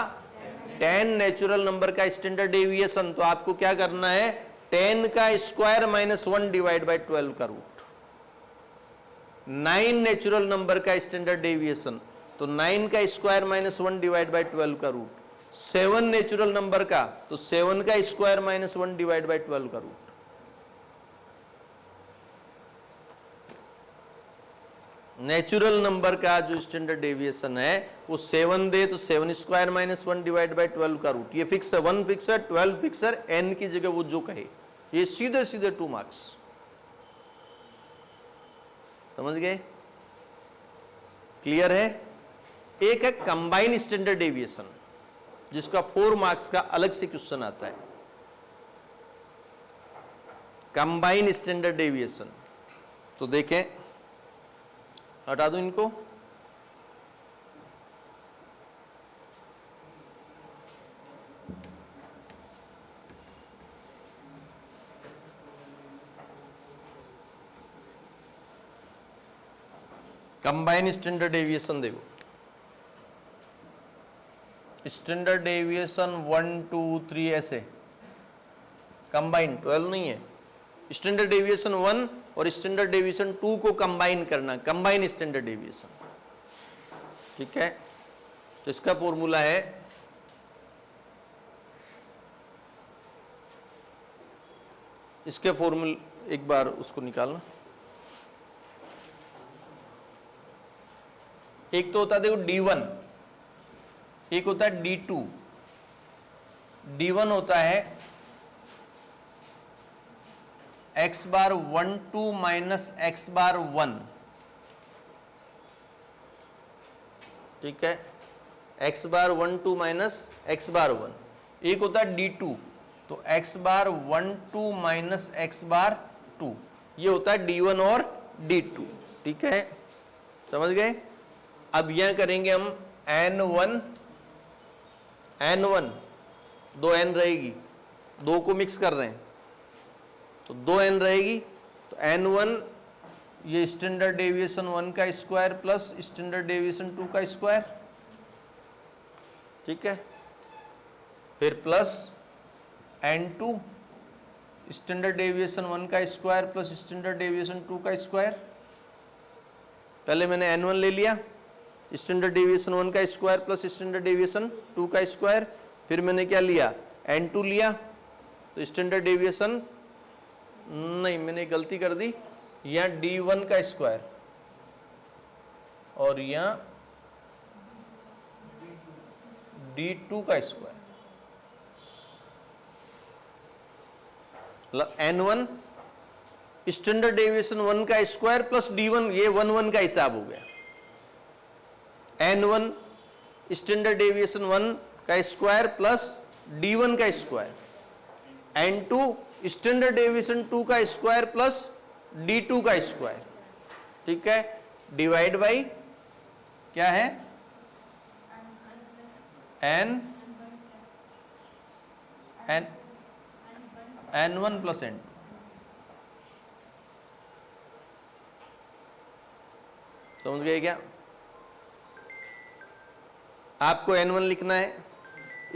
10 नेचुरल नंबर का स्टैंडर्ड डेविएशन, तो आपको क्या करना है? 10 का स्क्वायर माइनस 1 डिवाइड बाई 12 का रूट। 9 नेचुरल नंबर का स्टैंडर्ड डेविएशन, तो 9 का स्क्वायर माइनस 1 डिवाइड बाई 12 का रूट। 7 नेचुरल नंबर का, तो 7 का स्क्वायर माइनस 1 डिवाइड बाई 12 का रूट। नेचुरल नंबर का जो स्टैंडर्ड डेविएशन है वो 7 दे तो 7 स्क्वायर माइनस 1 डिवाइड बाई 12 का रूट। ये फिक्स है, 1 फिक्स है, 12 फिक्स है, n की जगह वो जो कहे। ये सीधे सीधे 2 मार्क्स। समझ गए? क्लियर है? एक है कंबाइन स्टैंडर्ड डेविएशन, जिसका 4 मार्क्स का अलग से क्वेश्चन आता है। कंबाइन स्टैंडर्ड डेविएशन, तो देखें, हटा दो इनको। कंबाइन स्टैंडर्ड डेविएशन देखो, स्टैंडर्ड डेविएशन 1 2 3 ऐसे कंबाइन, 12 नहीं है। स्टैंडर्ड डेविएशन 1 और स्टैंडर्ड डेविएशन 2 को कंबाइन करना, कंबाइन स्टैंडर्ड डेविएशन। ठीक है, तो इसका फॉर्मूला है इसके फॉर्मूल एक बार उसको निकालना। एक तो होता है देखो D1, एक होता है D2। D1 होता है x बार 1 2 माइनस x बार 1। ठीक है, x बार 1 2 माइनस x बार 1। एक होता है D2, तो x बार 1 2 माइनस x बार 2। ये होता है D1 और D2। ठीक है, समझ गए? अब यह करेंगे हम N1, N1 दो n रहेगी, दो को मिक्स कर रहे हैं तो 2n रहेगी। तो N1 ये स्टैंडर्ड डेविएशन 1 का स्क्वायर प्लस स्टैंडर्ड डेविएशन 2 का स्क्वायर। ठीक है, फिर प्लस N2 स्टैंडर्ड डेविएशन 1 का स्क्वायर प्लस स्टैंडर्ड डेविएशन 2 का स्क्वायर। पहले मैंने N1 ले लिया, स्टैंडर्ड डेविएशन 1 का स्क्वायर प्लस स्टैंडर्ड डेविएशन 2 का स्क्वायर। फिर मैंने क्या लिया? N2 लिया, तो स्टैंडर्ड डेविएशन नहीं, मैंने गलती कर दी, यहाँ D1 का स्क्वायर और यहाँ D2 का स्क्वायर। मतलब N1 स्टैंडर्ड डेविएशन 1 का स्क्वायर प्लस D1, ये 1 1 का हिसाब हो गया। N1 स्टैंडर्ड डेविएशन 1 का स्क्वायर प्लस D1 का स्क्वायर। N2 स्टैंडर्ड डेविएशन 2 का स्क्वायर प्लस D2 का स्क्वायर। ठीक है, डिवाइड बाई क्या है? N1 plus N2। समझ गए क्या? आपको N1 लिखना है,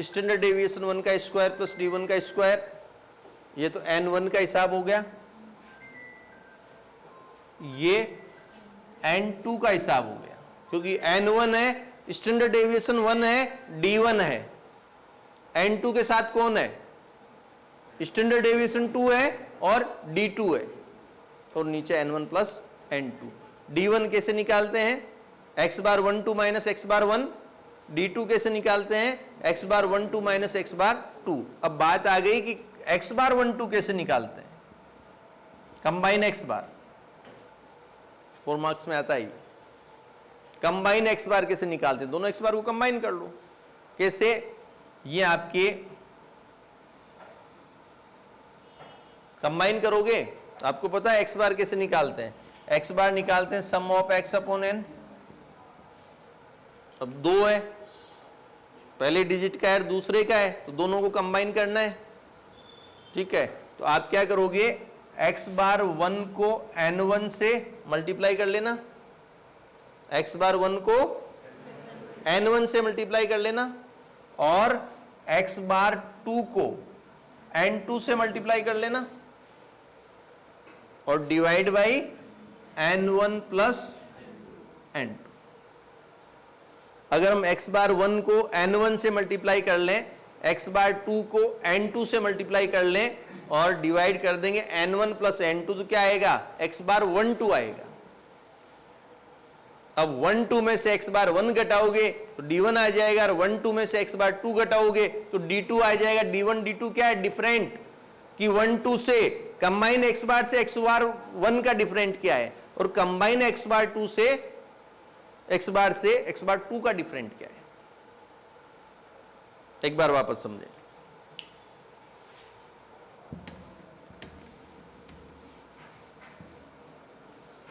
स्टैंडर्ड डेविएशन 1 का स्क्वायर प्लस D1 का स्क्वायर। ये तो N1 का हिसाब हो गया, ये N2 का हिसाब हो गया, क्योंकि N1 है, स्टैंडर्ड डेविएशन 1 है, D1 है। n2 के साथ कौन है, स्टैंडर्ड डेविएशन 2 है और d2 है, और नीचे n1 प्लस n2। d1 कैसे निकालते हैं, x बार 1 2 माइनस x बार 1। d2 कैसे निकालते हैं, x बार 1 2 माइनस x बार 2। अब बात आ गई कि x बार 1 2 कैसे निकालते हैं, कंबाइन x बार, 4 मार्क्स में आता ही। कंबाइन x बार कैसे निकालते हैं, दोनों x बार को कंबाइन कर लो। कैसे, ये आपके कंबाइन करोगे तो आपको पता है x बार कैसे निकालते हैं, x बार निकालते हैं sum of x upon n। अब 2 है, पहले डिजिट का है दूसरे का है, तो दोनों को कंबाइन करना है, ठीक है। तो आप क्या करोगे, x बार 1 को n1 से मल्टीप्लाई कर लेना, x बार 1 को n1 से मल्टीप्लाई कर लेना, और x बार 2 को n2 से मल्टीप्लाई कर लेना, और divide by n1 plus n2। अगर हम x बार 1 को n1 से मल्टीप्लाई कर लें, x बार 2 को n2 से मल्टीप्लाई कर लें और डिवाइड कर देंगे n1 प्लस n2, तो क्या आएगा, x बार 1 2 आएगा। अब 1 2 में से x बार 1 घटाओगे तो d1 आ जाएगा, और 1 2 में से x बार 2 घटाओगे तो d2 आ जाएगा। d1 d2 क्या है, डिफरेंट, कि 1 2 से कंबाइन x बार से x बार 1 का डिफरेंट क्या है, और कंबाइन x बार 2 से x बार 2 का डिफरेंट क्या है। एक बार वापस समझें,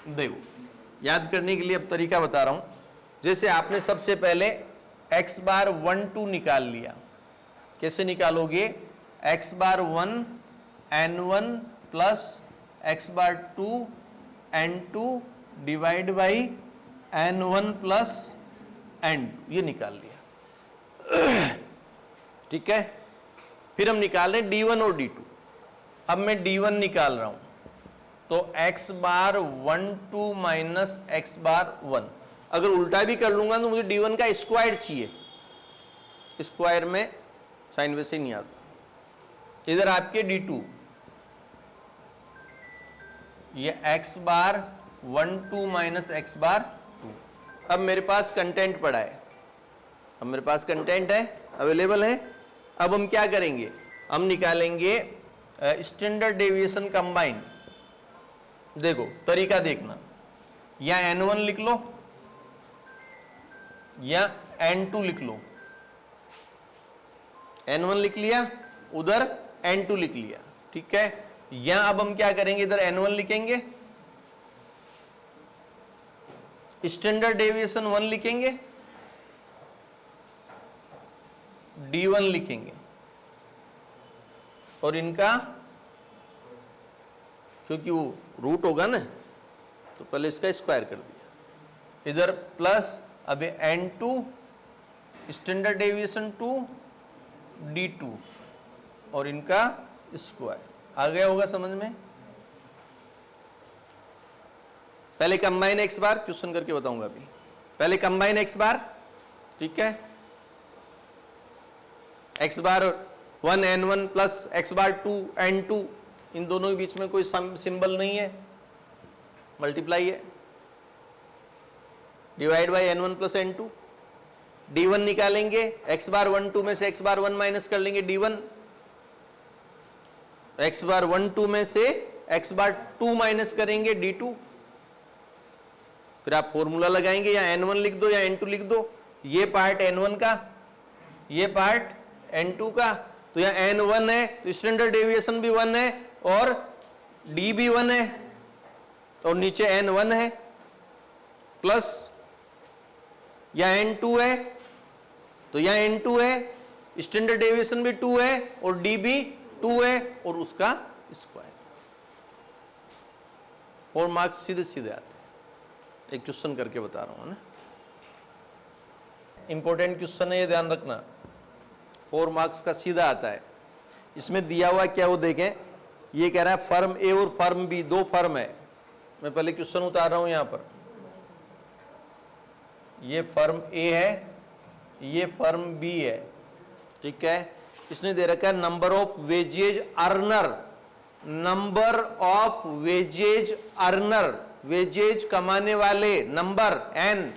देखो याद करने के लिए अब तरीका बता रहा हूं। जैसे आपने सबसे पहले x बार 1 2 निकाल लिया, कैसे निकालोगे, x bar 1 n1 plus x bar 2 n2 divide by n1 plus n2, ये निकाल लिया, ठीक है। फिर हम निकाल रहे d1 और d2। अब मैं d1 निकाल रहा हूं, तो x बार 1 2 माइनस x बार 1। अगर उल्टा भी कर लूंगा तो मुझे d1 का स्क्वायर चाहिए, स्क्वायर में साइन वैसे नहीं आता। इधर आपके d2, ये x बार 1 2 माइनस x बार 2। अब मेरे पास कंटेंट पड़ा है, अब मेरे पास कंटेंट है, अवेलेबल है। अब हम क्या करेंगे, हम निकालेंगे स्टैंडर्ड डेविएशन कंबाइन। देखो तरीका देखना, या n1 लिख लो या n2 लिख लो। n1 लिख लिया, उधर n2 लिख लिया, ठीक है। या अब हम क्या करेंगे, इधर n1 लिखेंगे, स्टैंडर्ड डेविएशन 1 लिखेंगे, d1 लिखेंगे, और इनका क्योंकि वो रूट होगा ना, तो पहले इसका स्क्वायर कर दिया, इधर प्लस, अब n2 स्टैंडर्ड डेविएशन 2 d2 और इनका स्क्वायर। आ गया होगा समझ में। पहले कंबाइन x बार, क्वेश्चन करके बताऊंगा अभी। पहले कंबाइन x बार, ठीक है। x बार 1 n1 प्लस x बार 2 n2, इन दोनों के बीच में कोई सिंबल नहीं है, मल्टीप्लाई है, divide by n1 plus n2। d1 निकालेंगे, x बार 1 2 में से x बार 1 माइनस कर लेंगे d1, x बार 1 2 में से x बार 2 माइनस करेंगे d2। फिर आप फॉर्मूला लगाएंगे, या n1 लिख दो या n2 लिख दो, ये पार्ट n1 का, ये पार्ट n2 का। तो यहाँ n1 है तो स्टैंडर्ड डेविएशन भी 1 है और d भी 1 है, और नीचे n1 है, प्लस या n2 है, तो यहाँ n2 है, स्टैंडर्ड डेविएशन भी 2 है और d भी 2 है, और उसका स्क्वायर। और मार्क्स सीधे सीधे आते हैं। एक क्वेश्चन करके बता रहा हूं ना, इंपॉर्टेंट क्वेश्चन है, ये ध्यान रखना, 4 मार्क्स का सीधा आता है। इसमें दिया हुआ क्या, वो देखें, ये कह रहा है फर्म ए और फर्म बी, 2 फर्म है। मैं पहले क्वेश्चन उतार रहा हूं यहां पर, ये फर्म ए है, ये फर्म बी है, ठीक है। इसने दे रखा है number of wages earner, number of wages earner, wages कमाने वाले नंबर एन,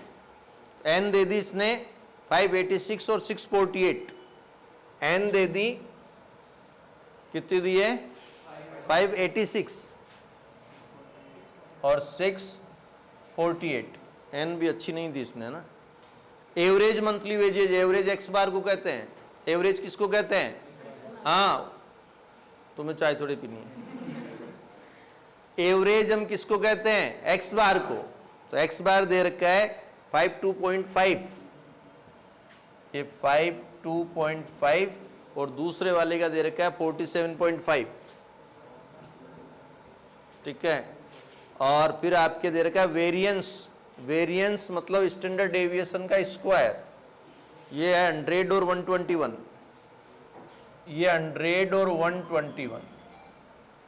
एन दे दी इसने 586 और 648, एन दे दी, कितनी दी है 586 और 648, एन भी अच्छी नहीं दी इसने ना। Average monthly wages, average x bar को कहते हैं, एवरेज किसको कहते हैं, हाँ तुम्हें चाय थोड़ी पीनी है, एवरेज हम किसको कहते हैं, एक्स बार को। तो एक्स बार दे रखा है 52.5, ये 52.5 और दूसरे वाले का दे रखा है 47.5, ठीक है। और फिर आपके दे रखा है वेरिएंस, वेरिएंस मतलब स्टैंडर्ड डेविएशन का स्क्वायर, ये है 100 और 121, ये 100 और 121,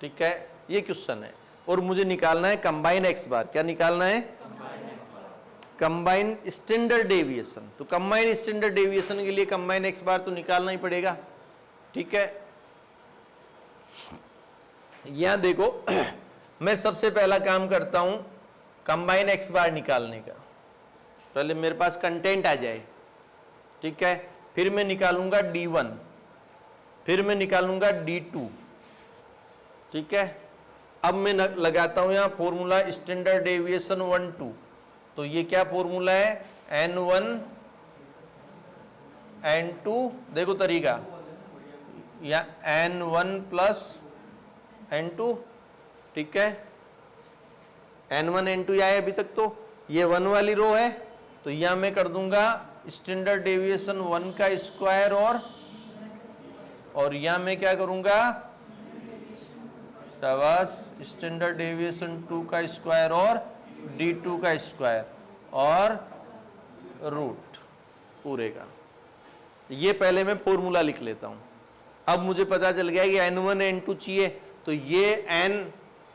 ठीक है, ये क्वेश्चन है। और मुझे निकालना है कंबाइन एक्स बार, क्या निकालना है, कंबाइन स्टैंडर्ड डेविएशन। तो कंबाइन स्टैंडर्ड डेविएशन के लिए कंबाइन एक्स बार तो निकालना ही पड़ेगा, ठीक है। यहां देखो मैं सबसे पहला काम करता हूं कंबाइन एक्स बार निकालने का, पहले मेरे पास कंटेंट आ जाए, ठीक है, फिर मैं निकालूंगा D1, फिर मैं निकालूंगा D2, ठीक है। अब मैं लगाता हूं यहां फॉर्मूला स्टैंडर्ड डेविएशन 1 2, तो ये क्या फॉर्मूला है, N1 N2, देखो तरीका, या N1 प्लस N2, ठीक है, N1 N2 आए अभी तक, तो ये 1 वाली रो है, तो यहां मैं कर दूंगा स्टैंडर्ड डेविएशन 1 का स्क्वायर और यहां मैं क्या करूंगा, शाबाश, स्टैंडर्ड डेविएशन 2 का स्क्वायर और D2 का स्क्वायर और रूट पूरे का। ये पहले मैं फॉर्मूला लिख लेता हूं। अब मुझे पता चल गया कि N1 N2 चाहिए, तो ये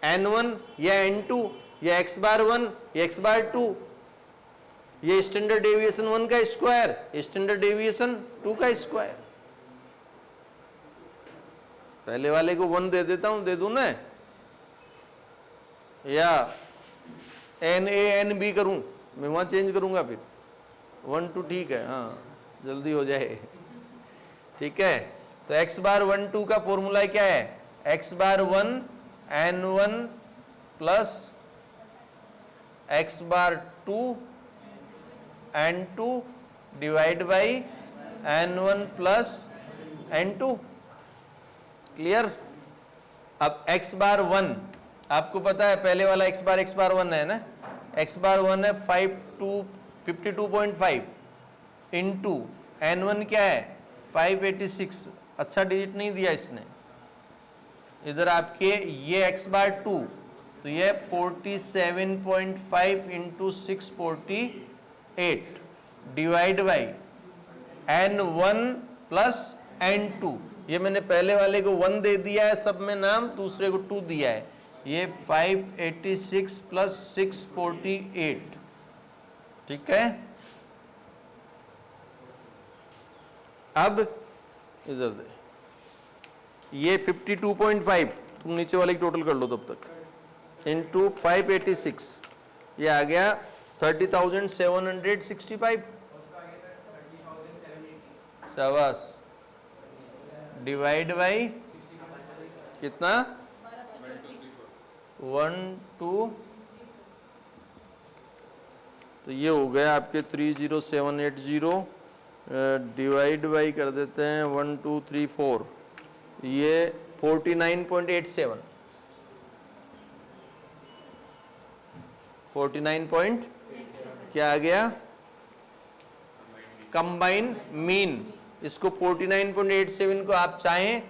N1 या N2 या x बार 1 या x बार 2, ये स्टैंडर्ड डेविएशन 1 का स्क्वायर, स्टैंडर्ड डेविएशन 2 का स्क्वायर। पहले वाले को 1 दे देता हूं, दे दूं ना, या NA NB करूं, मैं वहां चेंज करूंगा फिर 1 2, ठीक है, हाँ जल्दी हो जाए, ठीक है। तो x बार 1 2 का फॉर्मूला क्या है, x bar 1 N1 plus x bar 2 N2 divide by N1 plus N2, clear. अब x बार 1 आपको पता है, पहले वाला x बार 1 है ना, x बार 1 है 52.5 इंटू N1 क्या है 586, अच्छा डिजिट नहीं दिया इसने इधर आपके, ये x बार 2, तो ये 47.5 into 648 divide by N1 plus N2, ये मैंने पहले वाले को 1 दे दिया है सब में नाम, दूसरे को 2 दिया है, ये 586 प्लस 648, ठीक है। अब इधर दे, ये 52.5, तुम नीचे वाले की टोटल कर लो तब तक, इंटू 586, ये आ गया 30,765, शाबाश, डिवाइड बाई कितना 1 2, तो ये हो गया आपके 30780, डिवाइड बाई कर देते हैं 1 2 3 4, ये 49.87, 49 क्या आ गया, कंबाइन मीन। इसको 49.87 को आप चाहें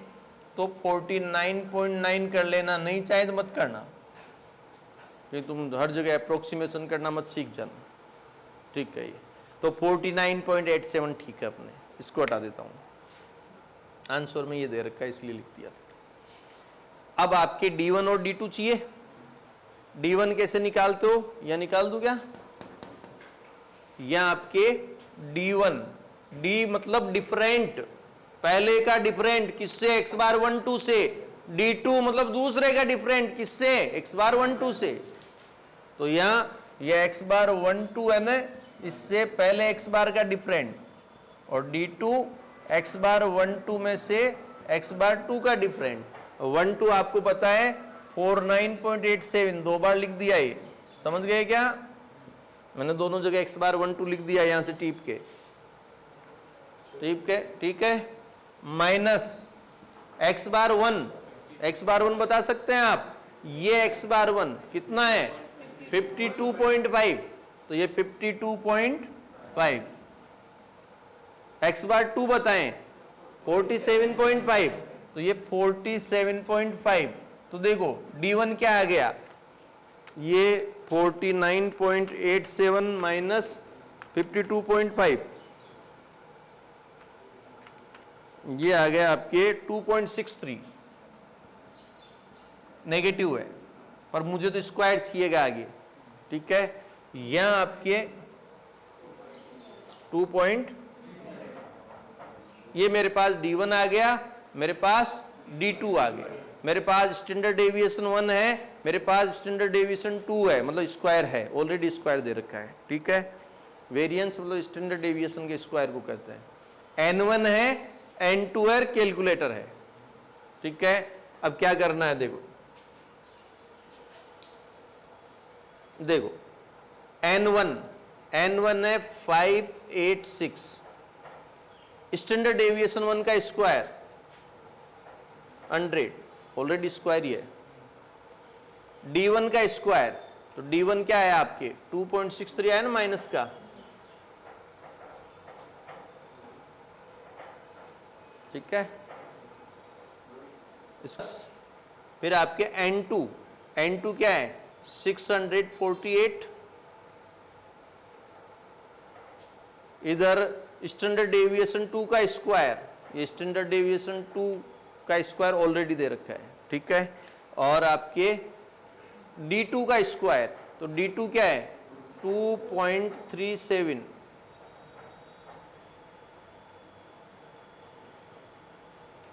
तो 49.9 कर लेना, नहीं चाहे तो मत करना, फिर तुम हर जगह अप्रोक्सीमेशन करना मत सीख जाना, ठीक है। ये तो 49.87 ठीक है, अपने इसको हटा देता हूं, आंसर में ये दे रखा है इसलिए लिख दिया। अब आपके D1 और D2 चाहिए, D1 कैसे निकालते हो, या निकाल दूं क्या, या आपके D1, D मतलब डिफरेंट, पहले का डिफरेंट किससे, एक्स बार 1 2 से, d2 मतलब दूसरे का डिफरेंट किससे, एक्स बार 1 2 से। तो यहां ये एक्स बार 1 2 है ना, इससे पहले एक्स बार का डिफरेंट, और d2 एक्स बार 1 2 में से एक्स बार 2 का डिफरेंट। 1 2 आपको पता है 49.87, 2 बार लिख दिया, ये समझ गए क्या? मैंने दोनों जगह एक्स बार 1 2 लिख दिया यहां से टीप के, ठीक है। माइनस एक्स बार 1 बता सकते हैं आप, ये एक्स बार 1 कितना है 52.5, तो ये 52.5। एक्स बार 2 बताएं 47.5, तो ये 47.5। तो देखो d1 क्या आ गया, ये 49.87 माइनस 52.5, ये आ गया आपके 2.63। नेगेटिव है पर मुझे तो स्क्वायर चाहिएगा आगे, ठीक है। यहां आपके 2. ये मेरे पास d1 आ गया, मेरे पास d2 आ गया, मेरे पास स्टैंडर्ड डेविएशन 1 है, मेरे पास स्टैंडर्ड डेविएशन 2 है, मतलब स्क्वायर है, ऑलरेडी स्क्वायर दे रखा है, ठीक है। वेरिएंस मतलब स्टैंडर्ड डेविएशन के स्क्वायर को कहते हैं। n1 है, n2 है, कैलकुलेटर है, ठीक है। अब क्या करना है, देखो n1 है 586, स्टैंडर्ड डेविएशन 1 का स्क्वायर 100, ऑलरेडी स्क्वायर ही है। d1 का स्क्वायर, तो d1 क्या है आपके 2.63 आया ना माइनस का, ठीक है। फिर आपके n2 क्या है 648, इधर स्टैंडर्ड डेविएशन 2 का स्क्वायर, ये स्टैंडर्ड डेविएशन 2 का स्क्वायर ऑलरेडी दे रखा है, ठीक है। और आपके d2 का स्क्वायर, तो d2 क्या है 2.37,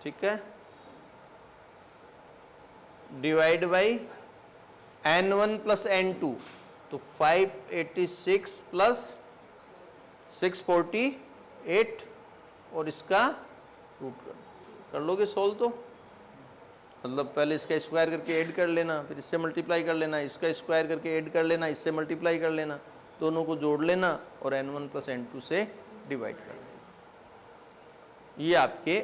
ठीक है, divide by n1 plus n2, तो 586 प्लस 648, और इसका रूट कर लोगे सोल्व, तो मतलब पहले इसका स्क्वायर करके ऐड कर लेना, फिर इससे मल्टीप्लाई कर लेना, इसका स्क्वायर करके ऐड कर लेना, इससे मल्टीप्लाई कर लेना, दोनों को जोड़ लेना और n1 प्लस n2 से डिवाइड कर लेना। ये आपके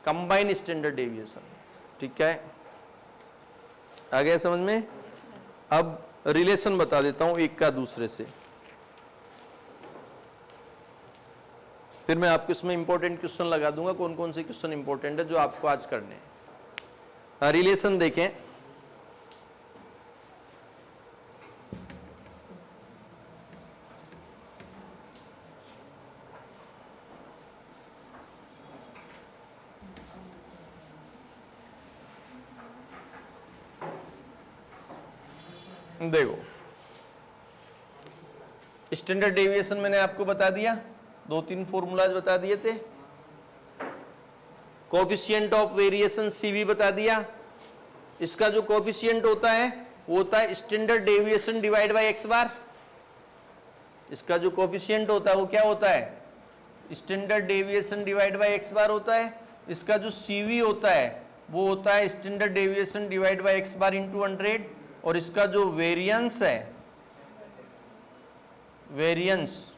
कंबाइन स्टैंडर्ड डेविएशन, ठीक है। आ गया समझ में? अब रिलेशन बता देता हूं एक का दूसरे से, फिर मैं आपको इसमें इंपॉर्टेंट क्वेश्चन लगा दूंगा, कौन कौन से क्वेश्चन इंपॉर्टेंट है जो आपको आज करने हैं। रिलेशन देखें, देखो स्टैंडर्ड डेविएशन मैंने आपको बता दिया, 2-3 फॉर्मूलाज बता दिए थे। कोएफिशिएंट ऑफ वेरिएशन CV बता दिया, इसका जो कोएफिशिएंट होता है वो होता है standard deviation divide by x बार। इसका जो कोएफिशिएंट होता है वो क्या होता है standard deviation divide by x बार होता है। इसका जो CV होता है वो होता है standard deviation divide by x bar into 100, और इसका जो वेरिएंस है, वेरिएंस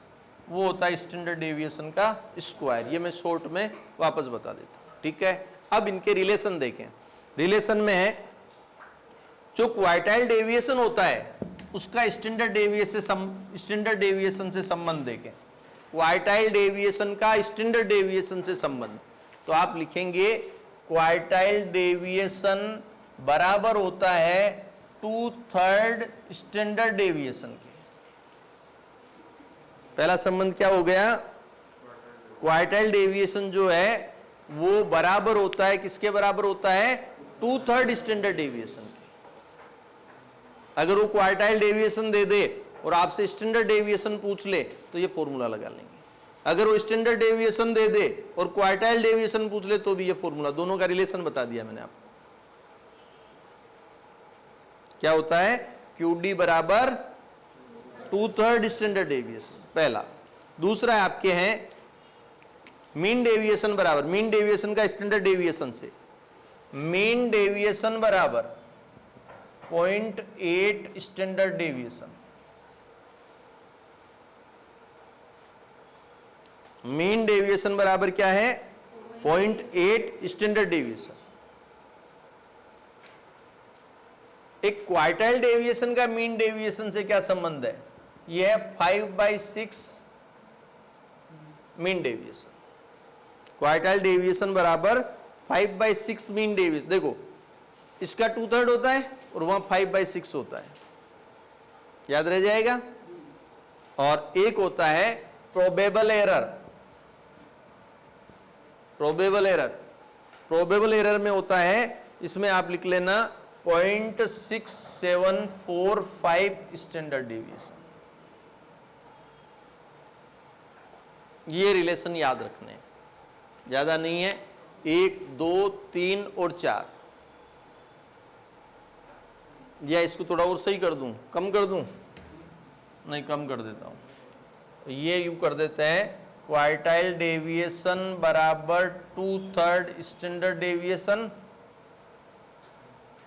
वो होता है स्टैंडर्ड डेविएशन का स्क्वायर। ये मैं शॉर्ट में वापस बता देता हूं, ठीक है। अब इनके रिलेशन देखें, रिलेशन में है जो क्वार्टाइल डेविएशन होता है उसका स्टैंडर्ड डेविएशन से संबंध देखें। क्वार्टाइल डेविएशन का स्टैंडर्ड डेविएशन से संबंध, तो आप लिखेंगे क्वार्टाइल डेविएशन बराबर होता है 2/3 स्टैंडर्ड डेविएशन के। पहला संबंध क्या हो गया, क्वार्टाइल डेविएशन जो है वो बराबर होता है, किसके बराबर होता है 2/3 स्टैंडर्ड डेविएशन के। अगर वो क्वार्टाइल डेविएशन दे दे और आपसे स्टैंडर्ड डेविएशन पूछ ले तो ये फॉर्मूला लगा लेंगे, अगर वो स्टैंडर्ड डेविएशन दे दे और क्वार्टाइल डेविएशन पूछ ले तो भी ये फॉर्मूला, दोनों का रिलेशन बता दिया मैंने आपको। क्या होता है? QD बराबर 2/3 स्टैंडर्ड डेविएशन, पहला। दूसरा आपके हैं मीन डेविएशन बराबर, मीन डेविएशन का स्टैंडर्ड डेविएशन से, मीन डेविएशन बराबर 0.8 स्टैंडर्ड डेविएशन। मीन डेविएशन बराबर क्या है? 0.8 स्टैंडर्ड डेविएशन। एक क्वार्टाइल डेविएशन का मीन डेविएशन से क्या संबंध है? यह है 5/6 मीन डेविएशन। क्वार्टाइल डेविएशन बराबर 5/6 मीन डेविएशन। देखो इसका 2/3 होता है और वहां 5/6 होता है, याद रह जाएगा। और एक होता है probable error. Probable error, probable error में होता है, इसमें आप लिख लेना 0.6745 स्टैंडर्ड डेविएशन। ये रिलेशन याद रखने हैं, ज्यादा नहीं है। 1, 2, 3 और 4, या इसको थोड़ा और सही कर दूं, कम कर दूं? नहीं, कम कर देता हूं। ये यू कर देते हैं, क्वार्टाइल डेविएशन बराबर 2/3 स्टैंडर्ड डेविएशन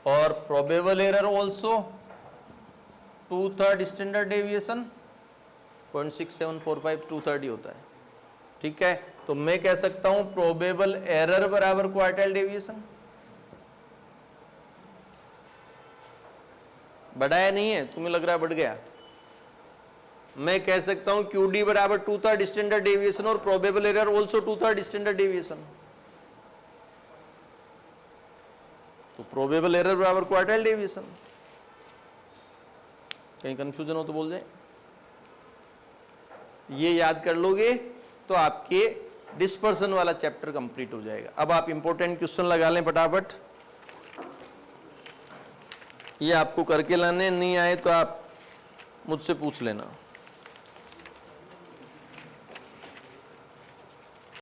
और probable error also 2/3 standard deviation. 0.6745 2/3 ही होता है, ठीक है। तो मैं कह सकता हूं प्रोबेबल एरर बराबर क्वार्टाइल डेविएशन। बढ़ाया नहीं है, तुम्हें लग रहा है बढ़ गया। मैं कह सकता हूं QD बराबर 2/3 स्टैंडर्ड डेविएशन और probable error also 2/3 standard deviation. तो प्रोबेबल एरर बराबर क्वार्टाइल डेविएशन। कहीं कंफ्यूजन हो तो बोल जाए। ये याद कर लोगे तो आपके डिस्पर्सन वाला चैप्टर कंप्लीट हो जाएगा। अब आप इंपॉर्टेंट क्वेश्चन लगा लें फटाफट। ये आपको करके लाने नहीं आए तो आप मुझसे पूछ लेना।